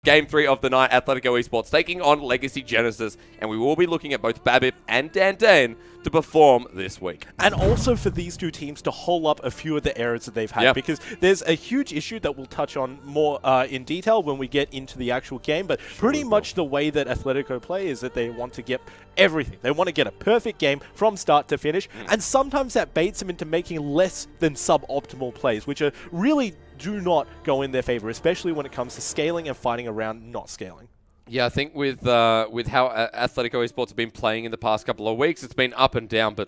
Game 3 of the night, Athletico Esports taking on Legacy Genesis, and we will be looking at both Babip and Dan to perform this week. And also for these two teams to hole up a few of the errors that they've had, because there's a huge issue that we'll touch on more in detail when we get into the actual game, but pretty much the way that Athletico play is that they want to get everything. They want to get a perfect game from start to finish, and sometimes that baits them into making less than suboptimal plays, which are really do not go in their favor, especially when it comes to scaling and fighting around not scaling. Yeah, I think with how Athletico Esports have been playing in the past couple of weeks, it's been up and down, but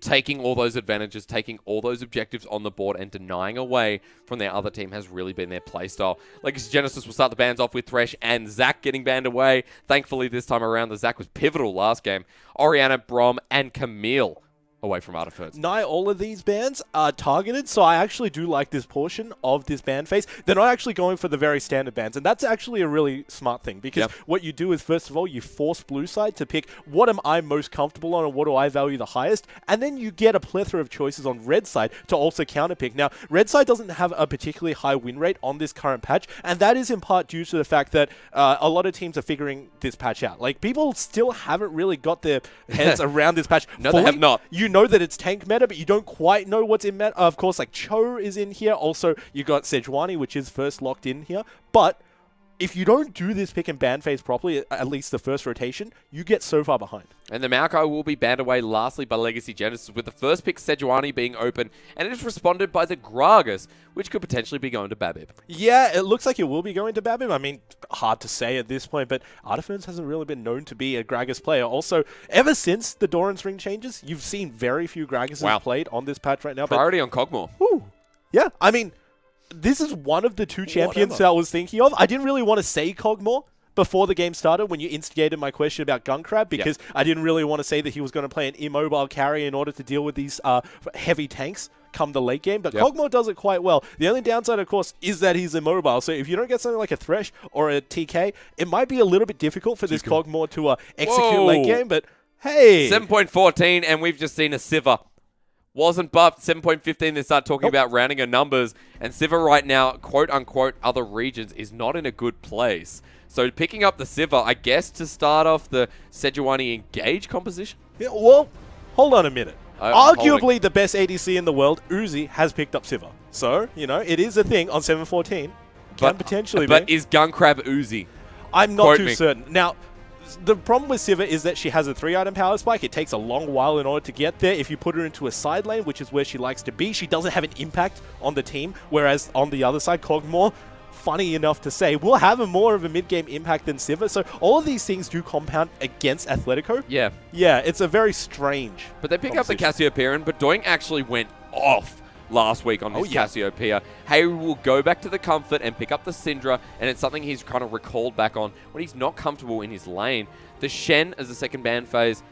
taking all those advantages, taking all those objectives on the board and denying away from their other team has really been their playstyle. Legacy Genesis will start the bans off with Thresh and Zach getting banned away. Thankfully, this time around, the Zach was pivotal last game. Oriana, Brom, and Camille away from Artifact. Nigh all of these bans are targeted, so I actually do like this portion of this ban phase. They're not actually going for the very standard bans, and that's actually a really smart thing, because what you do is, first of all, you force blue side to pick what am I most comfortable on and what do I value the highest, and then you get a plethora of choices on red side to also counterpick. Now, red side doesn't have a particularly high win rate on this current patch, and that is in part due to the fact that a lot of teams are figuring this patch out. Like, people still haven't really got their heads around this patch. No, they have not. You know that it's tank meta, but you don't quite know what's in meta. Of course, like Cho is in here. Also, you got Sejuani, which is first locked in here. But if you don't do this pick and ban phase properly, at least the first rotation, you get so far behind. And the Maokai will be banned away lastly by Legacy Genesis, with the first pick Sejuani being open, and it is responded by the Gragas, which could potentially be going to Babip. Yeah, it looks like it will be going to Babip. I mean, hard to say at this point, but Artiferns hasn't really been known to be a Gragas player. Also, ever since the Doran's Ring changes, you've seen very few Gragases played on this patch right now. Priority on Cogmore. Yeah, I mean, this is one of the two champions that I was thinking of. I didn't really want to say Cogmore before the game started when you instigated my question about Gunkrab, because I didn't really want to say that he was going to play an immobile carry in order to deal with these heavy tanks come the late game, but Cogmore does it quite well. The only downside, of course, is that he's immobile, so if you don't get something like a Thresh or a TK, it might be a little bit difficult for this Cogmore to execute late game, but hey! 7.14, and we've just seen a Sivir. Wasn't buffed. 7.15, they start talking about rounding her numbers. And Sivir right now, quote-unquote, other regions, is not in a good place. So picking up the Sivir, I guess, to start off the Sejuani Engage composition? Yeah, well, hold on a minute. Arguably the best ADC in the world, Uzi, has picked up Sivir. So, you know, it is a thing on 7.14. Can potentially be. But is Gunkrab Uzi? I'm not too certain. Now, the problem with Sivir is that she has a 3-item power spike. It takes a long while in order to get there. If you put her into a side lane, which is where she likes to be, she doesn't have an impact on the team. Whereas on the other side, Cogmore, funny enough to say, will have more of a mid-game impact than Sivir. So all of these things do compound against Athletico. Yeah. Yeah, it's a very strange But they pick up the Cassiopeia, but Doink actually went off last week on his Cassiopeia. Hay will go back to the comfort and pick up the Syndra, and it's something he's kind of recalled back on when he's not comfortable in his lane. The Shen as the second ban phase,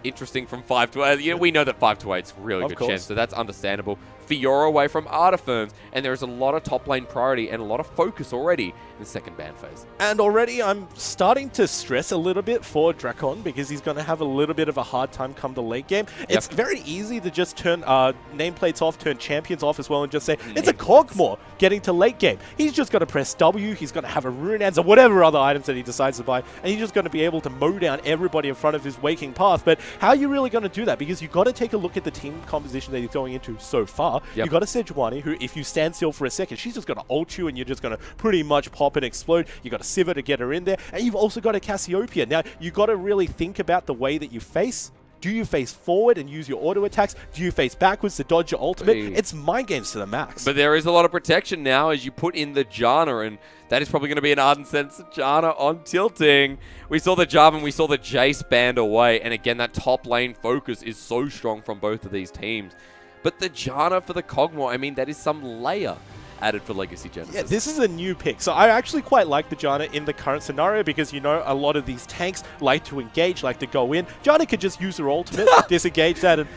interesting from 5 to 8. You know, we know that 5 to 8 is really good Shen, so that's understandable. Fiora away from Artiferns, and there is a lot of top lane priority and a lot of focus already in the second ban phase. And already I'm starting to stress a little bit for Drakon, because he's going to have a little bit of a hard time come the late game. It's very easy to just turn nameplates off, turn champions off as well, and just say, it's a Cogmore getting to late game. He's just got to press W, he's going to have a Runeans or whatever other items that he decides to buy, and he's just going to be able to mow down everybody in front of his waking path. But how are you really going to do that? Because you've got to take a look at the team composition that he's going into so far. You've got a Sejuani who, if you stand still for a second, she's just going to ult you and you're just going to pretty much pop and explode. You've got a Sivir to get her in there, and you've also got a Cassiopeia. Now, you've got to really think about the way that you face. Do you face forward and use your auto attacks? Do you face backwards to dodge your ultimate? It's mind games to the max. But there is a lot of protection now as you put in the Janna, and that is probably going to be an Ardent Sense Janna on tilting. We saw the Jarvan, we saw the Jace banned away, and again, that top lane focus is so strong from both of these teams. But the Janna for the Cogmore, I mean, that is some layer added for Legacy Genesis. Yeah, this is a new pick. So I actually quite like the Janna in the current scenario, because, you know, a lot of these tanks like to engage, like to go in. Janna could just use her ultimate, disengage that, and...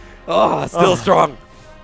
still strong.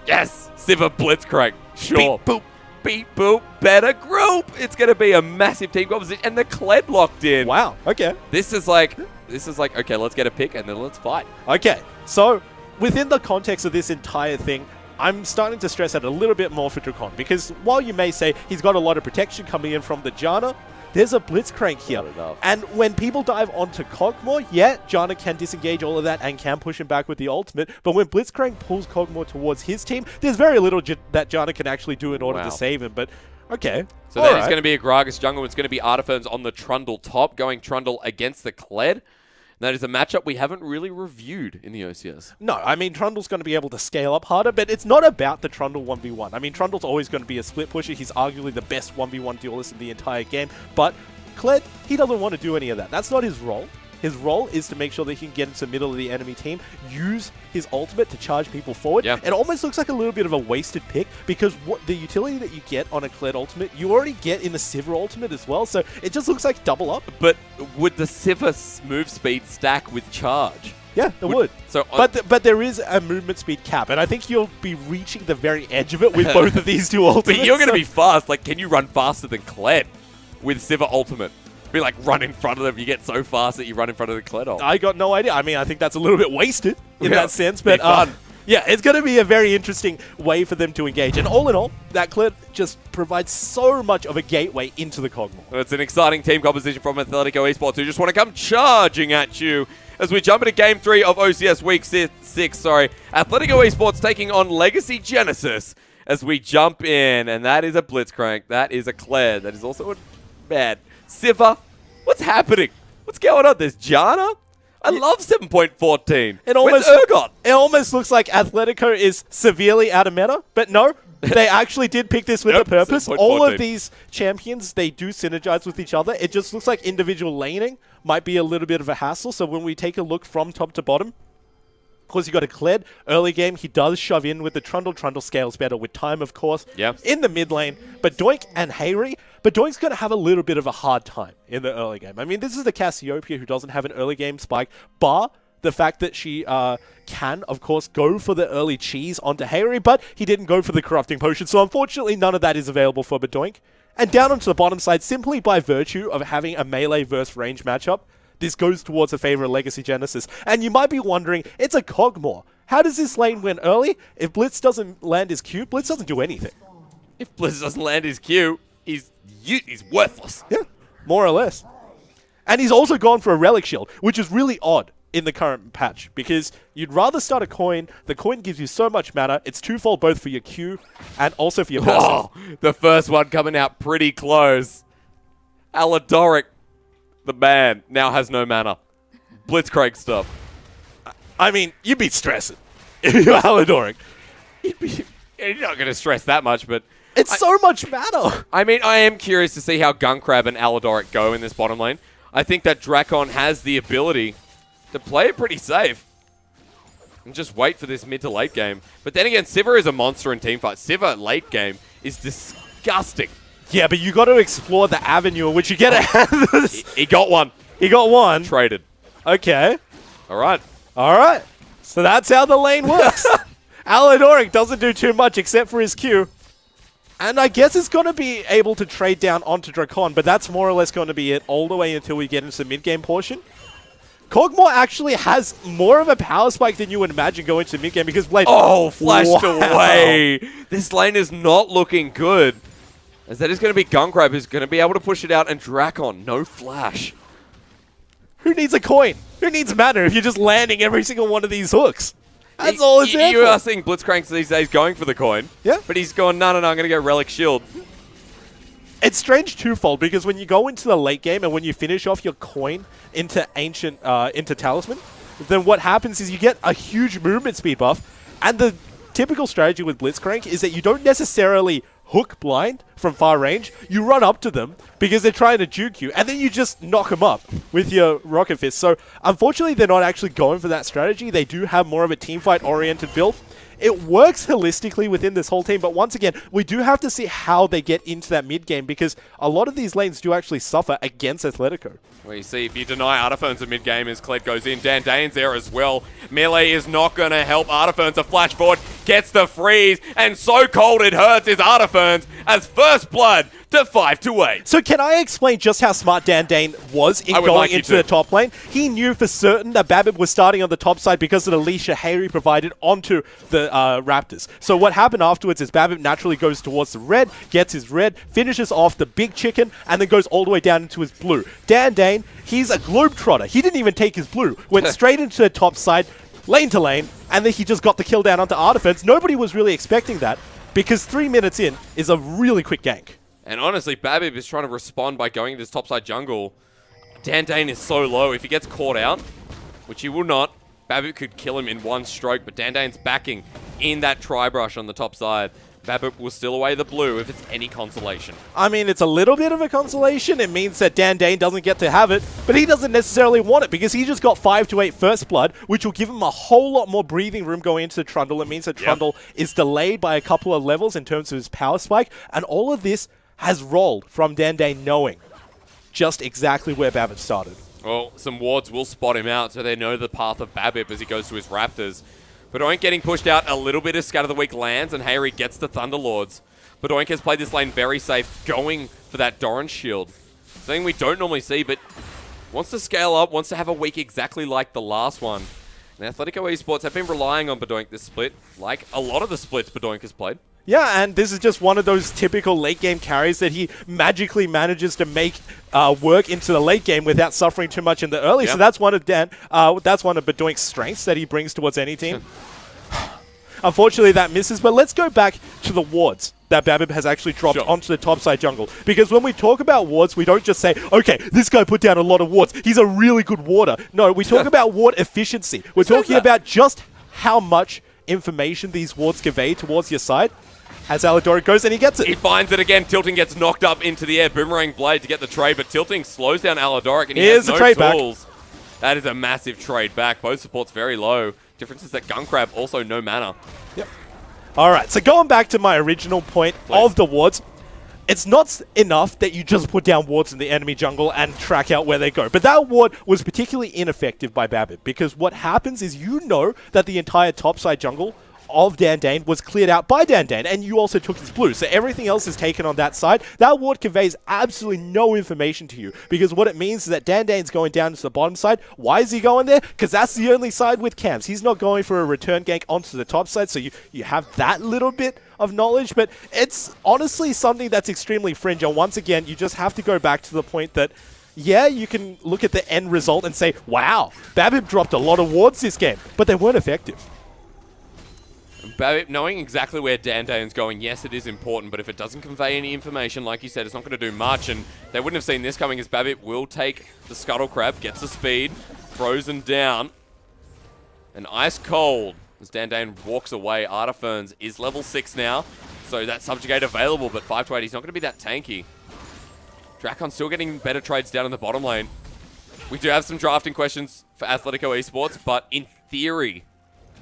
Yes! Sivir Blitzcrank. Sure. Beep, boop. Beep, boop. Better group. It's going to be a massive team composition. And the Kled locked in. Wow. Okay. This is like, okay, let's get a pick and then let's fight. Okay. So, within the context of this entire thing, I'm starting to stress out a little bit more for Drakon, because while you may say he's got a lot of protection coming in from the Janna, there's a Blitzcrank here. And when people dive onto Kog'Maw, yeah, Janna can disengage all of that and can push him back with the ultimate. But when Blitzcrank pulls Kog'Maw towards his team, there's very little that Janna can actually do in order to save him. But okay. So that is going to be a Gragas jungle. It's going to be Artiferns on the Trundle top, going Trundle against the Kled. That is a matchup we haven't really reviewed in the OCS. No, I mean, Trundle's going to be able to scale up harder, but it's not about the Trundle 1v1. I mean, Trundle's always going to be a split pusher. He's arguably the best 1v1 duelist in the entire game. But Kled, he doesn't want to do any of that. That's not his role. His role is to make sure that he can get into the middle of the enemy team, use his ultimate to charge people forward. Yep. It almost looks like a little bit of a wasted pick because what the utility that you get on a Kled ultimate, you already get in the Sivir ultimate as well, so it just looks like double up. But would the Sivir move speed stack with charge? Yeah, it would. So, but there is a movement speed cap, and I think you'll be reaching the very edge of it with both of these two ultimates. But you're going to be fast. Like, can you run faster than Kled with Sivir ultimate? Be like, run in front of them. You get so fast that you run in front of the Kled ult. I got no idea. I mean, I think that's a little bit wasted in that sense. But fun. Yeah, it's going to be a very interesting way for them to engage. And all in all, that Kled just provides so much of a gateway into the Kog'Maw. It's an exciting team composition from Athletico Esports who just want to come charging at you as we jump into Game 3 of OCS Week 6. Athletico Esports taking on Legacy Genesis as we jump in. And that is a Blitzcrank. That is a Kled. That is also a bad Sivir. What's happening? What's going on? There's Janna? I love 7.14. Where's Urgot? It almost looks like Athletico is severely out of meta, but no, they actually did pick this with a purpose. All of these champions, they do synergize with each other. It just looks like individual laning might be a little bit of a hassle. So when we take a look from top to bottom, of course, you got a Kled. Early game, he does shove in with the Trundle. Trundle scales better with time, of course. Yep. In the mid lane, but Doink and Hayri. But Doink's going to have a little bit of a hard time in the early game. I mean, this is the Cassiopeia who doesn't have an early game spike, bar the fact that she can, of course, go for the early cheese onto Hayri, but he didn't go for the Corrupting Potion. So unfortunately, none of that is available for Doink. And down onto the bottom side, simply by virtue of having a melee versus range matchup, this goes towards the favor of Legacy Genesis. And you might be wondering, it's a Kog'Maw. How does this lane win early? If Blitz doesn't land his Q, Blitz doesn't do anything. If Blitz doesn't land his Q, he's worthless. Yeah, more or less. And he's also gone for a Relic Shield, which is really odd in the current patch, because you'd rather start a coin. The coin gives you so much mana. It's twofold both for your Q and also for your passive. Oh, the first one coming out pretty close. Alidoric, the man, now has no mana. Blitzcrank stuff. I mean, you'd be stressing if you're Alidoric. You're not going to stress that much, but... It's so much mana. I mean, I am curious to see how Gunkrab and Alidoric go in this bottom lane. I think that Drakon has the ability to play it pretty safe and just wait for this mid to late game. But then again, Sivir is a monster in teamfight. Sivir late game is disgusting. Yeah, but you got to explore the avenue in which you get ahead. He got one. He got one. Traded. Okay. All right. All right. So that's how the lane works. Alidoric doesn't do too much except for his Q. And I guess it's going to be able to trade down onto Drakon, but that's more or less going to be it all the way until we get into the mid-game portion. Kog'Maw actually has more of a power spike than you would imagine going to the mid-game because Blade... Oh, flashed away. This lane is not looking good. As that is going to be Gunkrab who's going to be able to push it out, and Drakon, no flash. Who needs a coin? Who needs mana if you're just landing every single one of these hooks? That's all it's there for. You are seeing Blitzcranks these days going for the coin. Yeah. But he's going, no, I'm going to go Relic Shield. It's strange twofold because when you go into the late game and when you finish off your coin into into Talisman, then what happens is you get a huge movement speed buff. And the typical strategy with Blitzcrank is that you don't necessarily hook blind from far range. You run up to them because they're trying to juke you, and then you just knock them up with your Rocket Fist. So unfortunately, they're not actually going for that strategy. They do have more of a teamfight-oriented build. It works holistically within this whole team, but once again, we do have to see how they get into that mid-game because a lot of these lanes do actually suffer against Athletico. Well, you see, if you deny Artiferns a mid-game as Kled goes in, Dan Dane's there as well. Melee is not going to help Artiferns. A flash forward gets the freeze, and so cold it hurts his Artiferns as first blood to 5-8. So can I explain just how smart Dane was in going into the top lane? He knew for certain that Babip was starting on the top side because of the leash Harry provided onto the Raptors. So what happened afterwards is Babip naturally goes towards the red, gets his red, finishes off the big chicken, and then goes all the way down into his blue. Dane, he's a globetrotter. He didn't even take his blue. Went straight into the top side, lane to lane, and then he just got the kill down onto Artiferns. Nobody was really expecting that because 3 minutes in is a really quick gank. And honestly, Babip is trying to respond by going into this topside jungle. Dane is so low. If he gets caught out, which he will not, Babip could kill him in one stroke, but Dane's backing in that tri-brush on the top side. Babip will steal away the blue if it's any consolation. I mean, it's a little bit of a consolation. It means that Dane doesn't get to have it, but he doesn't necessarily want it because he just got 5-8 first blood, which will give him a whole lot more breathing room going into Trundle. It means that Trundle is delayed by a couple of levels in terms of his power spike, and all of this has rolled from Dane knowing just exactly where Babip started. Well, some wards will spot him out, so they know the path of Babip as he goes to his Raptors. Bedoink getting pushed out, a little bit of Scatter the Weak lands, and Hayri gets the Thunderlords. Bedoink has played this lane very safe, going for that Doran shield. Something we don't normally see, but wants to scale up, wants to have a week exactly like the last one. And Athletico Esports have been relying on Bedoink this split, like a lot of the splits Bedoink has played. Yeah, and this is just one of those typical late-game carries that he magically manages to make work into the late game without suffering too much in the early. Yep. So that's one of Bedoink's strengths that he brings towards any team. Unfortunately, that misses, but let's go back to the wards that Babip has actually dropped onto the topside jungle. Because when we talk about wards, we don't just say, okay, this guy put down a lot of wards. He's a really good warder. No, we talk about ward efficiency. We're talking about just how much information these wards convey towards your side. As Alidoric goes, and he gets it. He finds it again. Tilting gets knocked up into the air. Boomerang Blade to get the trade, but Tilting slows down Alidoric, and he has no tools. That is a massive trade back. Both supports very low. Difference is that Gunkrab also no mana. Yep. All right, so going back to my original point of the wards, it's not enough that you just put down wards in the enemy jungle and track out where they go. But that ward was particularly ineffective by Babip, because what happens is you know that the entire topside jungle of Dane was cleared out by Dane, and you also took his blue, so everything else is taken on that side. That ward conveys absolutely no information to you, because what it means is that Dane's going down to the bottom side. Why is he going there? Because that's the only side with camps. He's not going for a return gank onto the top side, so you have that little bit of knowledge, but it's honestly something that's extremely fringe, and once again, you just have to go back to the point that yeah, you can look at the end result and say, wow, Babip dropped a lot of wards this game, but they weren't effective. Babip knowing exactly where Dane's going, yes, it is important, but if it doesn't convey any information, like you said, it's not going to do much, and they wouldn't have seen this coming as Babip will take the Scuttle Crab, gets the speed, frozen down, and ice cold as Dane walks away. Artiferns is level 6 now, so that Subjugate available, but 5-8, he's not going to be that tanky. Drakon still getting better trades down in the bottom lane. We do have some drafting questions for Athletico Esports, but in theory,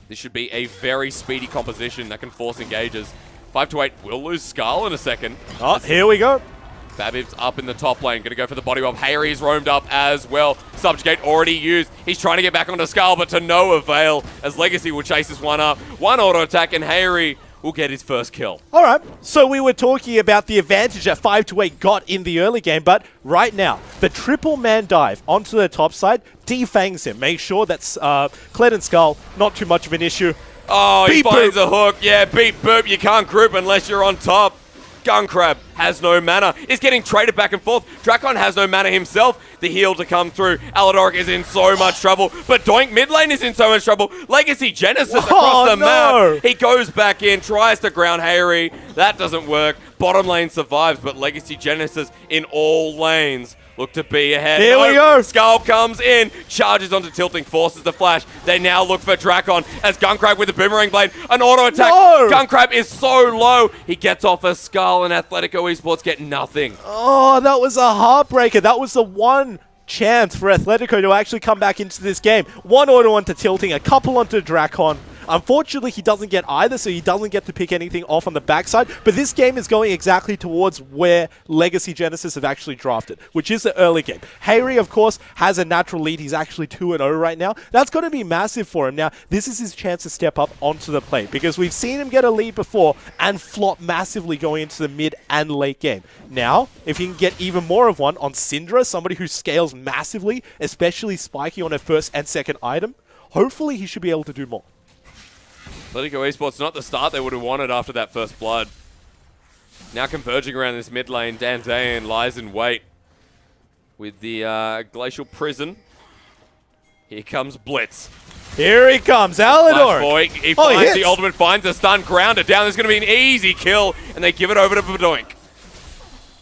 this should be a very speedy composition that can force engages. 5-8 will lose Skull in a second. Oh, here we go. Babip's up in the top lane. Going to go for the body rob. Hayri's roamed up as well. Subjugate already used. He's trying to get back onto Skull, but to no avail as Legacy will chase this one up. One auto attack, and Hayri will get his first kill. All right, so we were talking about the advantage that 5-8 got in the early game, but right now, the triple man dive onto the top side defangs him. Make sure that's Kled and Skull, not too much of an issue. Oh, he finds a hook. Yeah, beat boop. You can't group unless you're on top. Gunkrab has no mana. Is getting traded back and forth. Drakon has no mana himself. The heal to come through. Alidoric is in so much trouble. But Doink mid lane is in so much trouble. Legacy Genesis across the map. He goes back in, tries to ground Hayri. That doesn't work. Bottom lane survives, but Legacy Genesis in all lanes look to be ahead. Here we go. Skull comes in, charges onto Tilting, forces the flash. They now look for Drakon as Gunkrab with the Boomerang Blade. An auto attack. No. Gunkrab is so low. He gets off a Skull, and Athletico Esports get nothing. Oh, that was a heartbreaker. That was the one chance for Athletico to actually come back into this game. One auto onto Tilting, a couple onto Drakon. Unfortunately, he doesn't get either, so he doesn't get to pick anything off on the backside. But this game is going exactly towards where Legacy Genesis have actually drafted, which is the early game. Hayri, of course, has a natural lead. He's actually 2-0 right now. That's going to be massive for him. Now, this is his chance to step up onto the plate because we've seen him get a lead before and flop massively going into the mid and late game. Now, if he can get even more of one on Syndra, somebody who scales massively, especially spiky on her first and second item, hopefully he should be able to do more. Athletico Esports, not the start they would have wanted after that first blood. Now converging around this mid lane, Dandayan lies in wait with the Glacial Prison. Here comes Blitz. Here he comes, Alador. He finds the ultimate, finds a stun, grounder down. There's going to be an easy kill, and they give it over to Badoink.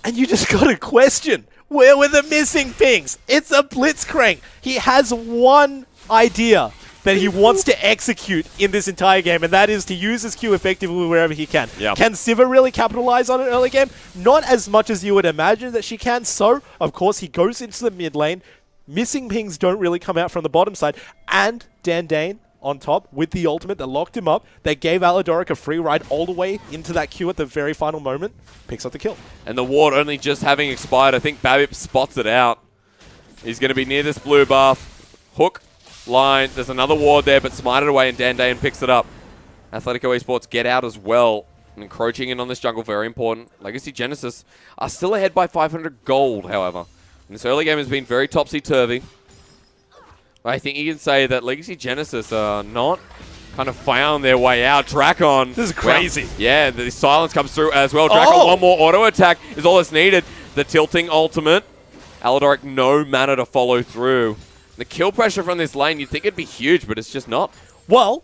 And you just got a question. Where were the missing pings? It's a Blitzcrank. He has one idea that he wants to execute in this entire game, and that is to use his Q effectively wherever he can. Yep. Can Siva really capitalize on an early game? Not as much as you would imagine that she can, so, of course, he goes into the mid lane. Missing pings don't really come out from the bottom side, and Dandane on top with the ultimate that locked him up, that gave Aladoric a free ride all the way into that Q at the very final moment, picks up the kill. And the ward only just having expired, I think Babip spots it out. He's going to be near this blue buff. Hook. Line. There's another ward there, but smited away, and Dandayan picks it up. Athletico Esports get out as well. And encroaching in on this jungle, very important. Legacy Genesis are still ahead by 500 gold, however. And this early game has been very topsy-turvy. I think you can say that Legacy Genesis are not kind of found their way out. Drakon. This is crazy. Well, yeah, the silence comes through as well. Drakon, one more auto attack is all that's needed. The tilting ultimate. Aladoric, no mana to follow through. The kill pressure from this lane, you'd think it'd be huge, but it's just not. Well,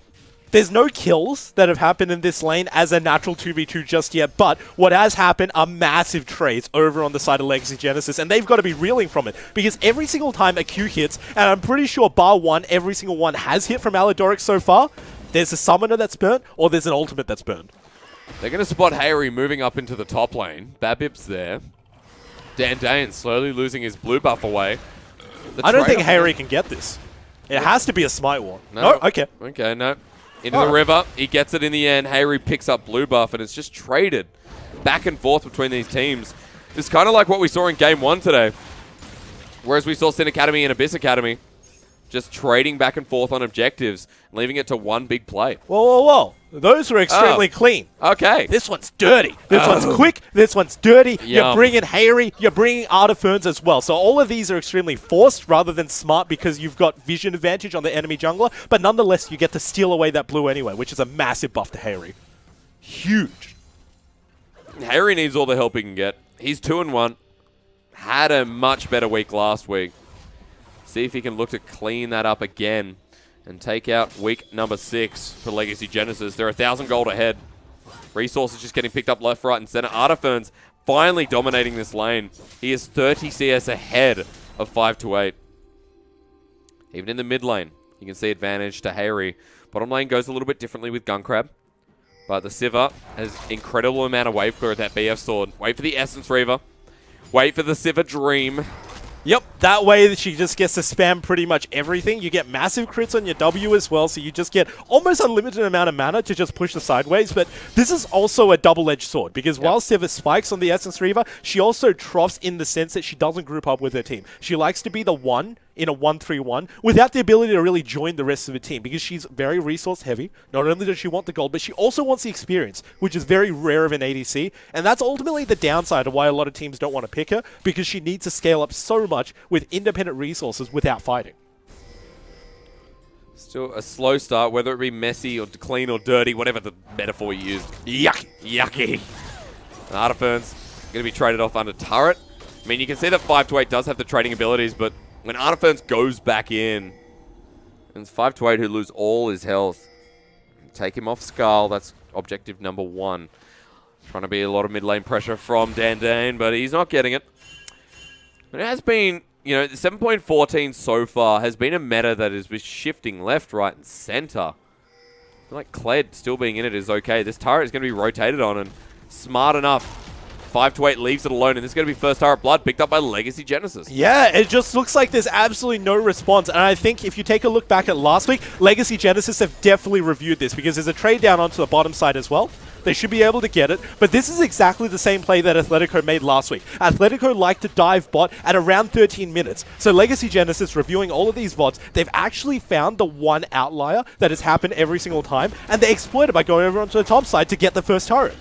there's no kills that have happened in this lane as a natural 2v2 just yet, but what has happened are massive trades over on the side of Legacy Genesis, and they've got to be reeling from it, because every single time a Q hits, and I'm pretty sure bar one, every single one has hit from Aladoric so far, there's a summoner that's burnt, or there's an ultimate that's burned. They're going to spot Hayri moving up into the top lane. Babip's there. Dandayan slowly losing his blue buff away. I don't think Hayri can get this. It has to be a smite war. No, okay. Okay, no. Into the river. He gets it in the end. Hayri picks up blue buff, and it's just traded back and forth between these teams. It's kind of like what we saw in Game 1 today. Whereas we saw Sin Academy and Abyss Academy just trading back and forth on objectives, leaving it to one big play. Whoa, whoa, whoa. Those were extremely clean. Okay. This one's dirty. This one's quick. This one's dirty. Yum. You're bringing Hayri. You're bringing Artiferns as well. So all of these are extremely forced rather than smart because you've got vision advantage on the enemy jungler. But nonetheless, you get to steal away that blue anyway, which is a massive buff to Hayri. Huge. Hayri needs all the help he can get. He's 2-1. Had a much better week last week. See if he can look to clean that up again and take out week number 6 for Legacy Genesis. They're 1,000 gold ahead. Resources just getting picked up left, right, and center. Artiferns finally dominating this lane. He is 30 CS ahead of 5-8. Even in the mid lane, you can see advantage to Hayri. Bottom lane goes a little bit differently with Gunkrab. But the Sivir has incredible amount of wave clear at that BF sword. Wait for the Essence Reaver. Wait for the Sivir Dream. Yep, that way she just gets to spam pretty much everything. You get massive crits on your W as well, so you just get almost unlimited amount of mana to just push the sideways. But this is also a double-edged sword, because while Sivir spikes on the Essence Reaver, she also troughs in the sense that she doesn't group up with her team. She likes to be the one in a 1-3-1 without the ability to really join the rest of the team, because she's very resource heavy. Not only does she want the gold, but she also wants the experience, which is very rare of an ADC, and that's ultimately the downside of why a lot of teams don't want to pick her, because she needs to scale up so much with independent resources without fighting. Still a slow start, whether it be messy or clean or dirty, whatever the metaphor you used. Yucky. Yucky. Artiferns going to be traded off under turret. I mean, you can see that 5-8 does have the trading abilities, but when Artiferns goes back in, and it's 5-8 who lose all his health. Take him off Skull. That's objective number 1. Trying to be a lot of mid lane pressure from Dandane, but he's not getting it. But it has been, you know, 7.14 so far has been a meta that has been shifting left, right, and center. I feel like Kled still being in it is okay. This turret is going to be rotated on, and smart enough 5 to 8 leaves it alone, and this is going to be first turret blood picked up by Legacy Genesis. Yeah, it just looks like there's absolutely no response. And I think if you take a look back at last week, Legacy Genesis have definitely reviewed this because there's a trade down onto the bottom side as well. They should be able to get it, but this is exactly the same play that Athletico made last week. Athletico liked to dive bot at around 13 minutes. So Legacy Genesis, reviewing all of these VODs, they've actually found the one outlier that has happened every single time, and they exploit it by going over onto the top side to get the first turret.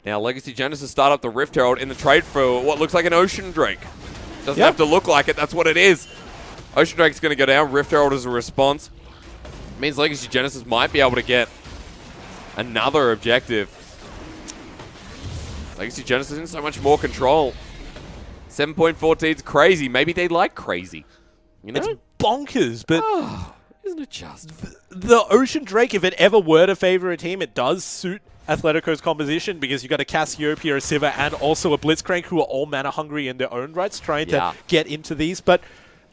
Now Legacy Genesis start up the Rift Herald in the trade for what looks like an Ocean Drake. Doesn't have to look like it, that's what it is. Ocean Drake's going to go down, Rift Herald as a response. It means Legacy Genesis might be able to get another objective. Legacy Genesis in so much more control. 7.14 is crazy. Maybe they like crazy. You know? It's bonkers, but isn't it just? The Ocean Drake, if it ever were to favor a team, it does suit Athletico's composition because you got a Cassiopeia, a Sivir, and also a Blitzcrank who are all mana hungry in their own rights, trying to get into these. But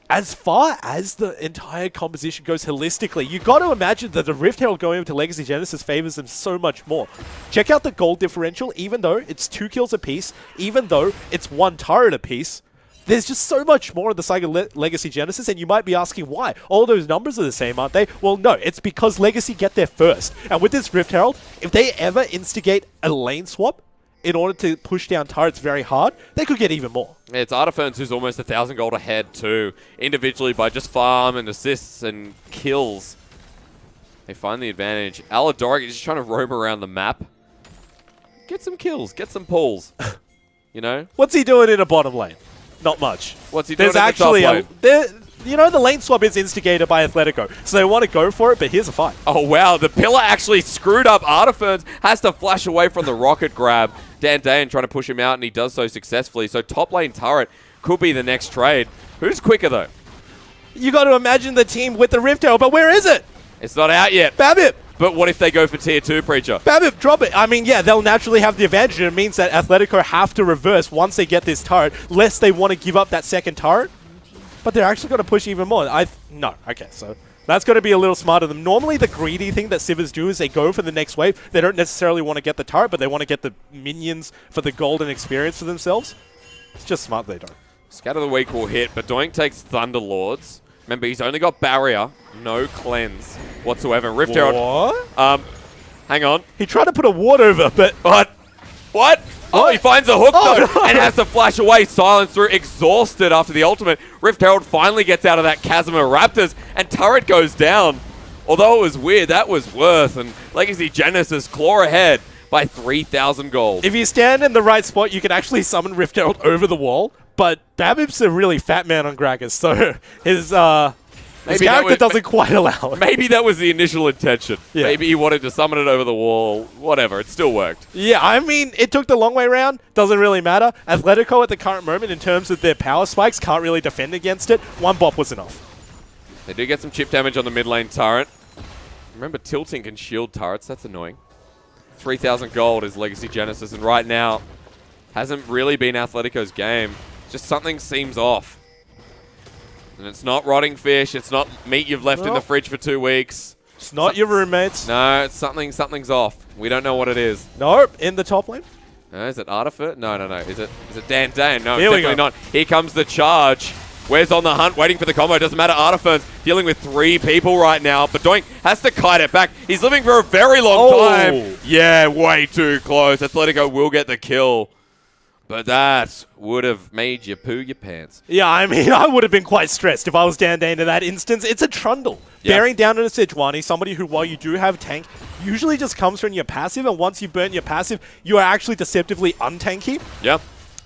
as far as the entire composition goes holistically, you got to imagine that the Rift Herald going over to Legacy Genesis favors them so much more. Check out the gold differential. Even though it's 2 kills apiece, even though it's 1 turret apiece, there's just so much more on the side of Legacy Genesis, and you might be asking why. All those numbers are the same, aren't they? Well, no, it's because Legacy get there first. And with this Rift Herald, if they ever instigate a lane swap in order to push down turrets very hard, they could get even more. Yeah, it's Artiferns who's almost 1,000 gold ahead too, individually by just farm and assists and kills. They find the advantage. Alidoric is just trying to roam around the map. Get some kills, get some pulls. You know? What's he doing in a bottom lane? Not much. What's he doing There's in the top lane? You know, the lane swap is instigated by Athletico, so they want to go for it, but here's a fight. Oh, wow. The pillar actually screwed up. Artiferns has to flash away from the rocket grab. Dan trying to push him out, and he does so successfully. So top lane turret could be the next trade. Who's quicker, though? You got to imagine the team with the Rift Herald, but where is it? It's not out yet. Babip! But what if they go for tier 2, Preacher? Babip, drop it. I mean, yeah, they'll naturally have the advantage. It means that Athletico have to reverse once they get this turret, lest they want to give up that second turret. But they're actually going to push even more. No. Okay, so that's going to be a little smarter than them. Normally, the greedy thing that Sivers do is they go for the next wave. They don't necessarily want to get the turret, but they want to get the minions for the golden experience for themselves. It's just smart they don't. Scatter the Weak will hit, but Doink takes Thunderlords. Remember, he's only got Barrier, no Cleanse whatsoever. Rift Herald. What? Hang on. He tried to put a ward over, but... What? Oh, he finds a hook, though, no. and has to flash away. Silence through, exhausted after the ultimate. Rift Herald finally gets out of that chasm of Raptors, and turret goes down. Although it was weird, that was worth, and Legacy Genesis claw ahead by 3,000 gold. If you stand in the right spot, you can actually summon Rift Herald over the wall, but Babip's a really fat man on Gragas, so his character doesn't quite allow it. Maybe that was the initial intention. Yeah. Maybe he wanted to summon it over the wall. Whatever, it still worked. Yeah, I mean, it took the long way around. Doesn't really matter. Athletico at the current moment, in terms of their power spikes, can't really defend against it. 1 bop was enough. They do get some chip damage on the mid lane turret. Remember, tilting can shield turrets. That's annoying. 3,000 gold is Legacy Genesis, and right now, hasn't really been Athletico's game. Just something seems off. And it's not rotting fish. It's not meat you've left in the fridge for 2 weeks. It's not your roommates. No, it's something's off. We don't know what it is. Nope, in the top lane. No, is it Artifer? No. Is it Dan? No, Here it's we definitely go. not. Here comes the charge. Where's on the hunt, waiting for the combo. Doesn't matter. Artifer's dealing with 3 people right now, but Doink has to kite it back. He's living for a very long time. Yeah, way too close. Athletico will get the kill. But that would have made you poo your pants. Yeah, I mean, I would have been quite stressed if I was Dan in that instance. It's a Trundle. Yeah. Bearing down on a Sejuani, somebody who, while you do have tank, usually just comes from your passive, and once you burn your passive, you are actually deceptively untanky. Yeah.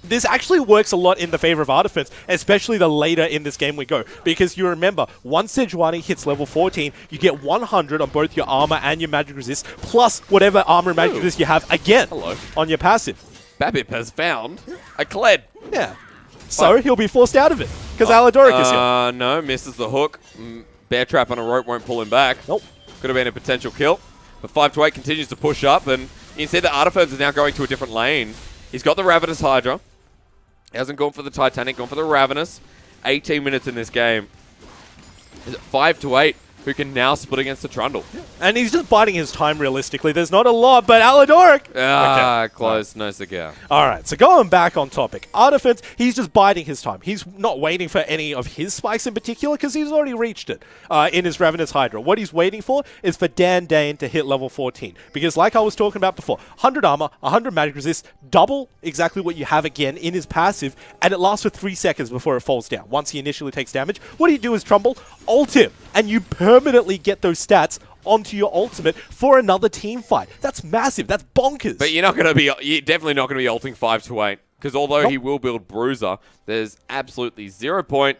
This actually works a lot in the favor of Artificers, especially the later in this game we go. Because you remember, once Sejuani hits level 14, you get 100 on both your armor and your magic resist, plus whatever armor and magic resist you have again on your passive. Babip has found a Kled. Yeah. So he'll be forced out of it, because Alidoric is here. No, misses the hook. Bear trap on a rope won't pull him back. Nope. Could have been a potential kill. But 5 to 8 continues to push up, and you can see that Artificers is now going to a different lane. He's got the Ravenous Hydra. He hasn't gone for the Titanic, gone for the Ravenous. 18 minutes in this game. Is it 5 to 8? who can now split against the Trundle. And he's just biding his time realistically. There's not a lot, but Alidoric. Close. No cigar. All right, so going back on topic. Artifence, he's just biding his time. He's not waiting for any of his spikes in particular because he's already reached it in his Ravenous Hydra. What he's waiting for is for Dan Dane to hit level 14. Because like I was talking about before, 100 armor, 100 magic resist, double exactly what you have again in his passive, and it lasts for 3 seconds before it falls down. Once he initially takes damage, what do you do is Trumbull, ult him, and you permanently get those stats onto your ultimate for another team fight. That's massive. That's bonkers. But you're definitely not going to be ulting 5 to 8. Because although he will build Bruiser, there's absolutely 0 point.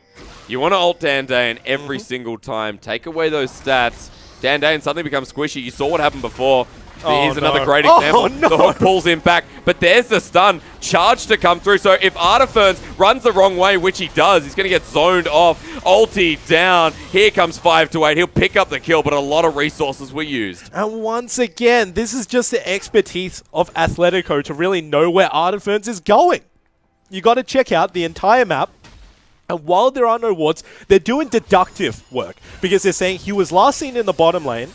You want to ult Dan Dane every single time. Take away those stats. Dan Dane suddenly becomes squishy. You saw what happened before. Here's another great example. The hook pulls him back, but there's the stun. Charge to come through. So if Artiferns runs the wrong way, which he does, he's going to get zoned off. Ulti down. Here comes 5 to 8. He'll pick up the kill, but a lot of resources were used. And once again, this is just the expertise of Athletico to really know where Artiferns is going. You got to check out the entire map. And while there are no wards, they're doing deductive work because they're saying he was last seen in the bottom lane.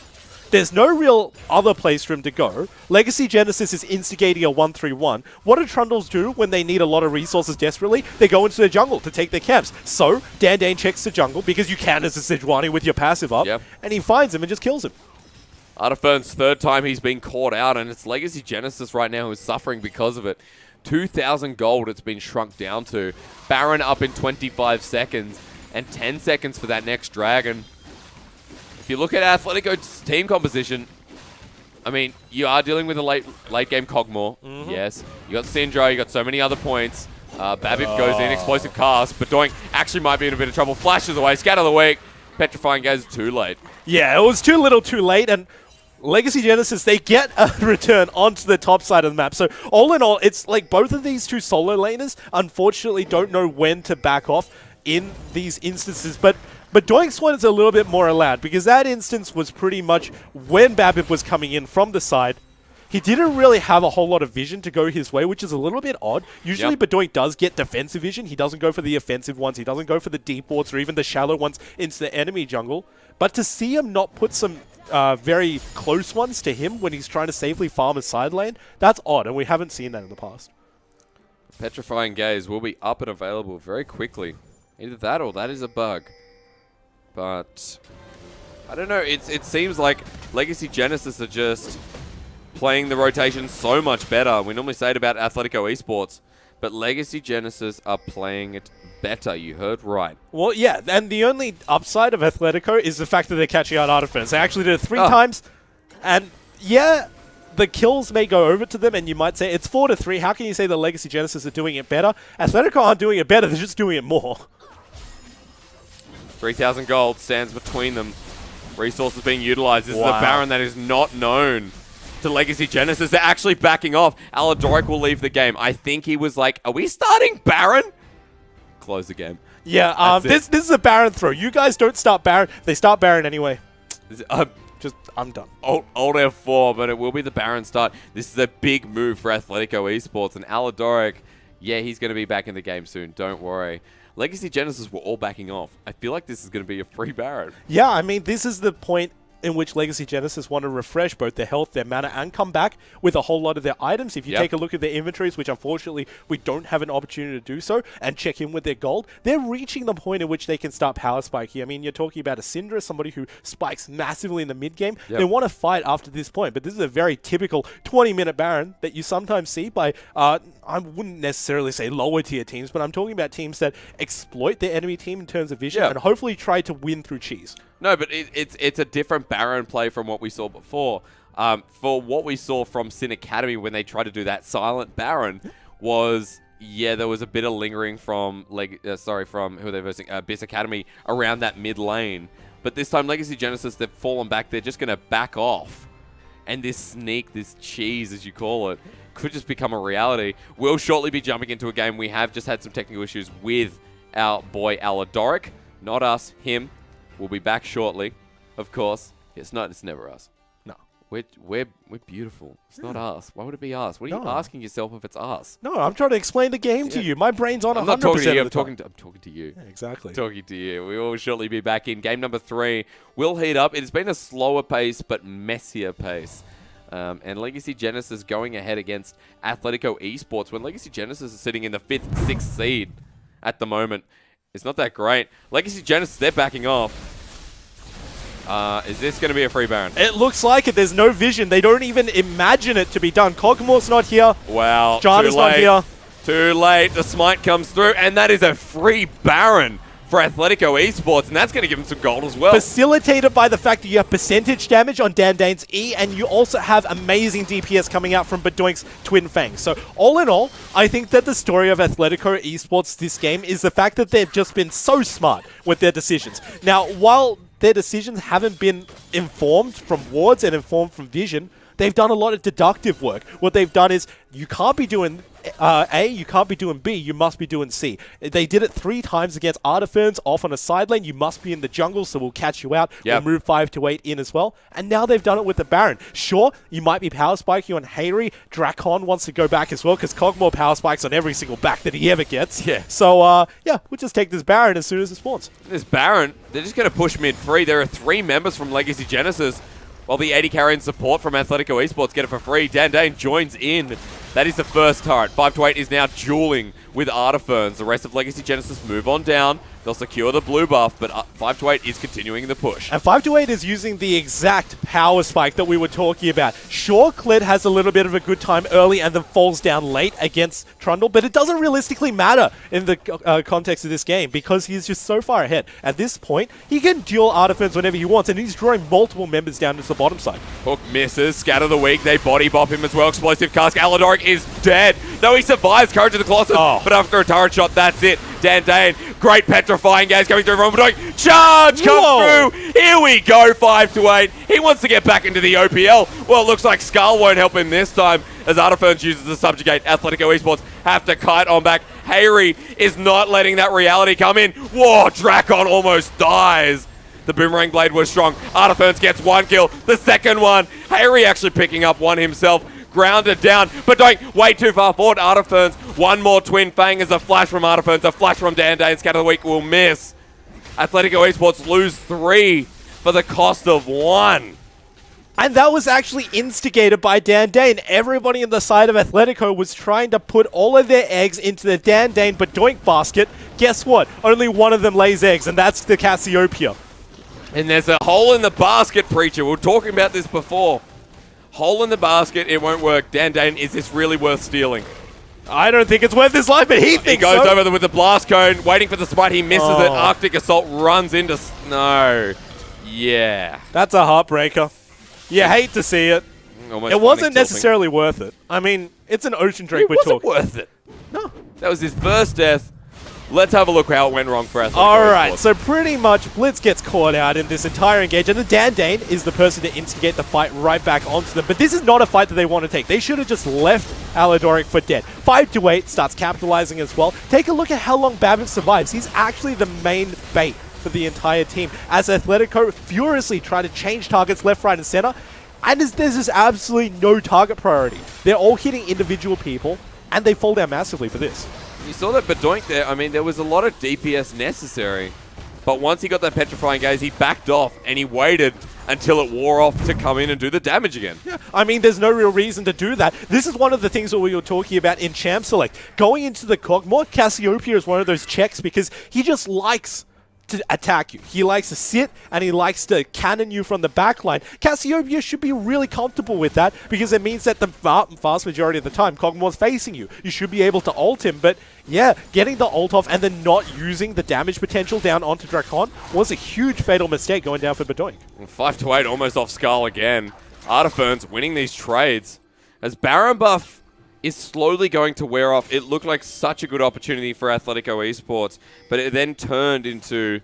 There's no real other place for him to go. Legacy Genesis is instigating a 1-3-1. What do Trundles do when they need a lot of resources desperately? They go into the jungle to take their camps. So, Dan Dane checks the jungle because you can as a Sejuani with your passive up. And he finds him and just kills him. Artifern's 3rd time he's been caught out, and it's Legacy Genesis right now who's suffering because of it. 2,000 gold it's been shrunk down to. Baron up in 25 seconds, and 10 seconds for that next dragon. If you look at Athletico's team composition, I mean, you are dealing with a late game Cogmore. Yes. You got Syndra, you got so many other points. Babip goes in, explosive cast, but Doink actually might be in a bit of trouble. Flashes away, scatter the weak. Petrifying Gaze too late. Yeah, it was too little too late, and Legacy Genesis, they get a return onto the top side of the map. So all in all, it's like both of these two solo laners unfortunately don't know when to back off in these instances, but Doink's one is a little bit more allowed because that instance was pretty much when Babip was coming in from the side. He didn't really have a whole lot of vision to go his way, which is a little bit odd. Usually Bedoink does get defensive vision. He doesn't go for the offensive ones. He doesn't go for the deep wards or even the shallow ones into the enemy jungle. But to see him not put some very close ones to him when he's trying to safely farm a side lane, that's odd, and we haven't seen that in the past. Petrifying Gaze will be up and available very quickly. Either that or that is a bug. But I don't know. It seems like Legacy Genesis are just playing the rotation so much better. We normally say it about Athletico Esports, but Legacy Genesis are playing it better. You heard right. Well, yeah, and the only upside of Athletico is the fact that they're catching out Artiferns. They actually did it 3 times, and yeah, the kills may go over to them, and you might say it's 4-3. How can you say the Legacy Genesis are doing it better? Athletico aren't doing it better. They're just doing it more. 3,000 gold stands between them. Resources being utilized. This is a Baron that is not known to Legacy Genesis. They're actually backing off. Alidoric will leave the game. I think he was like, are we starting Baron? Close the game. Yeah, this is a Baron throw. You guys don't start Baron. They start Baron anyway. I'm done. Alt F4, but it will be the Baron start. This is a big move for Athletico Esports. And Alidoric, yeah, he's going to be back in the game soon. Don't worry. Legacy Genesis were all backing off. I feel like this is going to be a free Baron. Yeah, I mean, this is the point in which Legacy Genesis want to refresh both their health, their mana, and come back with a whole lot of their items. If you take a look at their inventories, which unfortunately we don't have an opportunity to do so, and check in with their gold, they're reaching the point in which they can start power spiking. I mean, you're talking about a Syndra, somebody who spikes massively in the mid-game. They want to fight after this point, but this is a very typical 20-minute Baron that you sometimes see by, I wouldn't necessarily say lower tier teams, but I'm talking about teams that exploit their enemy team in terms of vision and hopefully try to win through cheese. No, but it's a different Baron play from what we saw before. For what we saw from Sin Academy when they tried to do that silent Baron was, there was a bit of lingering from from who they're versing, Bis Academy around that mid lane. But this time, Legacy Genesis, they've fallen back. They're just going to back off. And this sneak, this cheese, as you call it, could just become a reality. We'll shortly be jumping into a game. We have just had some technical issues with our boy Alidoric. Not us, him. We'll be back shortly, of course. It's never us. No. We're beautiful. It's not us. Why would it be us? What are you asking yourself if it's us? No, I'm trying to explain the game to you. My brain's on 100% I'm not talking to you. of the time. I'm talking to you. Yeah, exactly. Talking to you. We will shortly be back in game number 3. We'll heat up. It's been a slower pace, but messier pace. And Legacy Genesis going ahead against Athletico Esports when Legacy Genesis is sitting in the 5th, 6th seed at the moment. It's not that great. Legacy Genesis, they're backing off. Is this going to be a free Baron? It looks like it. There's no vision. They don't even imagine it to be done. Cogmore's not here. Wow. Jana's not here. Too late. The smite comes through, and that is a free Baron for Athletico Esports, and that's going to give him some gold as well. Facilitated by the fact that you have percentage damage on Dandane's E, and you also have amazing DPS coming out from Bedoink's Twin Fangs. So all in all, I think that the story of Athletico Esports this game is the fact that they've just been so smart with their decisions. Now, while their decisions haven't been informed from wards and informed from vision, they've done a lot of deductive work. What they've done is, you can't be doing A, you can't be doing B, you must be doing C. They did it 3 times against Artiferns off on a side lane. You must be in the jungle, so we'll catch you out. Yep. We'll move 5 to 8 in as well. And now they've done it with the Baron. Sure, you might be power spiking on Hayri. Drakon wants to go back as well, because Cogmore power spikes on every single back that he ever gets. Yeah. So, yeah, we'll just take this Baron as soon as it spawns. This Baron, they're just going to push mid free. There are 3 members from Legacy Genesis, while the 80 carry and support from Athletico Esports get it for free. Dandane joins in. That is the first turret. 5 to 8 is now dueling with Artiferns. The rest of Legacy Genesis move on down. They'll secure the blue buff, but 5 to 8 is continuing the push. And 5 to 8 is using the exact power spike that we were talking about. Sure, Kled has a little bit of a good time early and then falls down late against Trundle, but it doesn't realistically matter in the context of this game because he's just so far ahead. At this point, he can duel Artiferns whenever he wants, and he's drawing multiple members down to the bottom side. Hook misses. Scatter the weak. They body bop him as well. Explosive cask. Aladoric is dead. No, he survives. Courage of the Colossus. But after a turret shot, that's it. Dandane, great petrifying gaze coming through from Bedoink. Charge come through. Here we go, 5 to 8. He wants to get back into the OPL. Well, it looks like Skull won't help him this time as Artiferns uses the subjugate. Athletico Esports have to kite on back. Hayri is not letting that reality come in. Whoa, Drakon almost dies. The Boomerang Blade was strong. Artiferns gets 1 kill. The second one. Hayri actually picking up 1 himself. Grounded down, but don't way too far forward. Artiferns, 1 more Twin Fang as a flash from Artiferns, a flash from Dandane. Scatter the Weak will miss. Athletico Esports lose 3 for the cost of 1. And that was actually instigated by Dandane. Everybody on the side of Athletico was trying to put all of their eggs into the Dandane Bedoink basket. Guess what? Only one of them lays eggs, and that's the Cassiopeia. And there's a hole in the basket, Preacher. We were talking about this before. Hole in the basket, it won't work. Dandane, is this really worth stealing? I don't think it's worth his life, but he thinks so. He goes over with the blast cone, waiting for the smite. He misses it. Arctic Assault runs into... No. Yeah. That's a heartbreaker. You hate to see it. It wasn't necessarily worth it. I mean, it's an Ocean Drake we're talking. It wasn't worth it. No. That was his first death. Let's have a look how it went wrong for Athletico. Alright, so pretty much Blitz gets caught out in this entire engage, and the Dandane is the person to instigate the fight right back onto them. But this is not a fight that they want to take. They should have just left Aladoric for dead. 5 to 8 starts capitalizing as well. Take a look at how long Babbitt survives. He's actually the main bait for the entire team, as Athletico furiously try to change targets left, right, and center. And there's just absolutely no target priority. They're all hitting individual people, and they fall down massively for this. You saw that Bedoink there. I mean, there was a lot of DPS necessary. But once he got that petrifying gaze, he backed off and he waited until it wore off to come in and do the damage again. Yeah, I mean, there's no real reason to do that. This is one of the things that we were talking about in Champ Select. Going into the Cogmore, Cassiopeia is one of those checks because he just likes to attack you. He likes to sit and he likes to cannon you from the backline. Cassiopeia should be really comfortable with that because it means that the vast majority of the time Cogmore's facing you. You should be able to ult him, but yeah, getting the ult off and then not using the damage potential down onto Drakon was a huge fatal mistake going down for Bedoink. 5 to 8 almost off Skull again. Artiferns winning these trades as Baron buff is slowly going to wear off. It looked like such a good opportunity for Athletico Esports, but it then turned into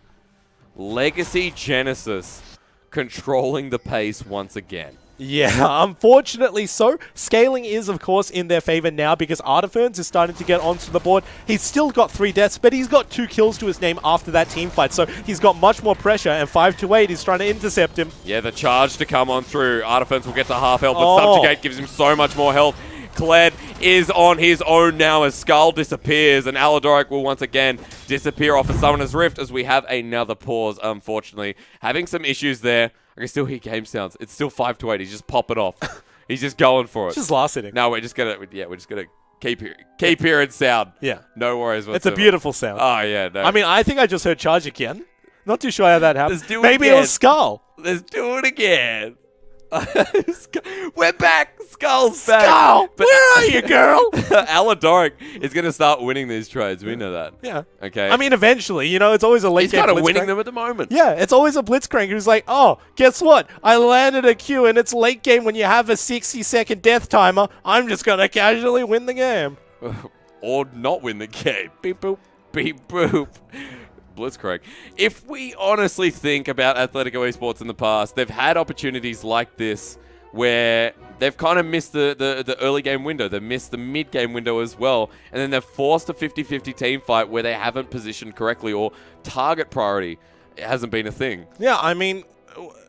Legacy Genesis controlling the pace once again. Yeah, unfortunately so. Scaling is, of course, in their favor now because Artiferns is starting to get onto the board. He's still got 3 deaths, but he's got 2 kills to his name after that team fight, so he's got much more pressure, and 528 is trying to intercept him. Yeah, the charge to come on through. Artiferns will get to half health, but Subjugate gives him so much more health. Kled is on his own now as Skull disappears, and Alidoric will once again disappear off of Summoner's Rift as we have another pause, unfortunately. Having some issues there. I can still hear game sounds. It's still 5-8. He's just popping off. He's just going for it. It's just last hitting. No, we're just gonna keep hearing sound. Yeah. No worries whatsoever. It's a beautiful sound. Oh yeah. No. I mean, I think I just heard charge again. Not too sure how that happened. Let's do it Maybe again. it was Skull. Let's do it again. We're back. Skull's back. Skull, But where are you, girl? Alidoric is going to start winning these trades. We know that. Yeah. Okay. I mean, eventually, you know, it's always a late he's game kind of blitzcrank. winning them at the moment. Yeah, it's always a blitzcrank who's like, oh, guess what? I landed a Q and it's late game when you have a 60-second death timer. I'm just going to casually win the game. Or not win the game. Beep boop. Beep boop. Blitzcrank. If we honestly think about Athletico Esports in the past, they've had opportunities like this where they've kind of missed the early game window. They've missed the mid game window as well. And then they've forced a 50-50 team fight where they haven't positioned correctly or target priority. It hasn't been a thing. Yeah, I mean,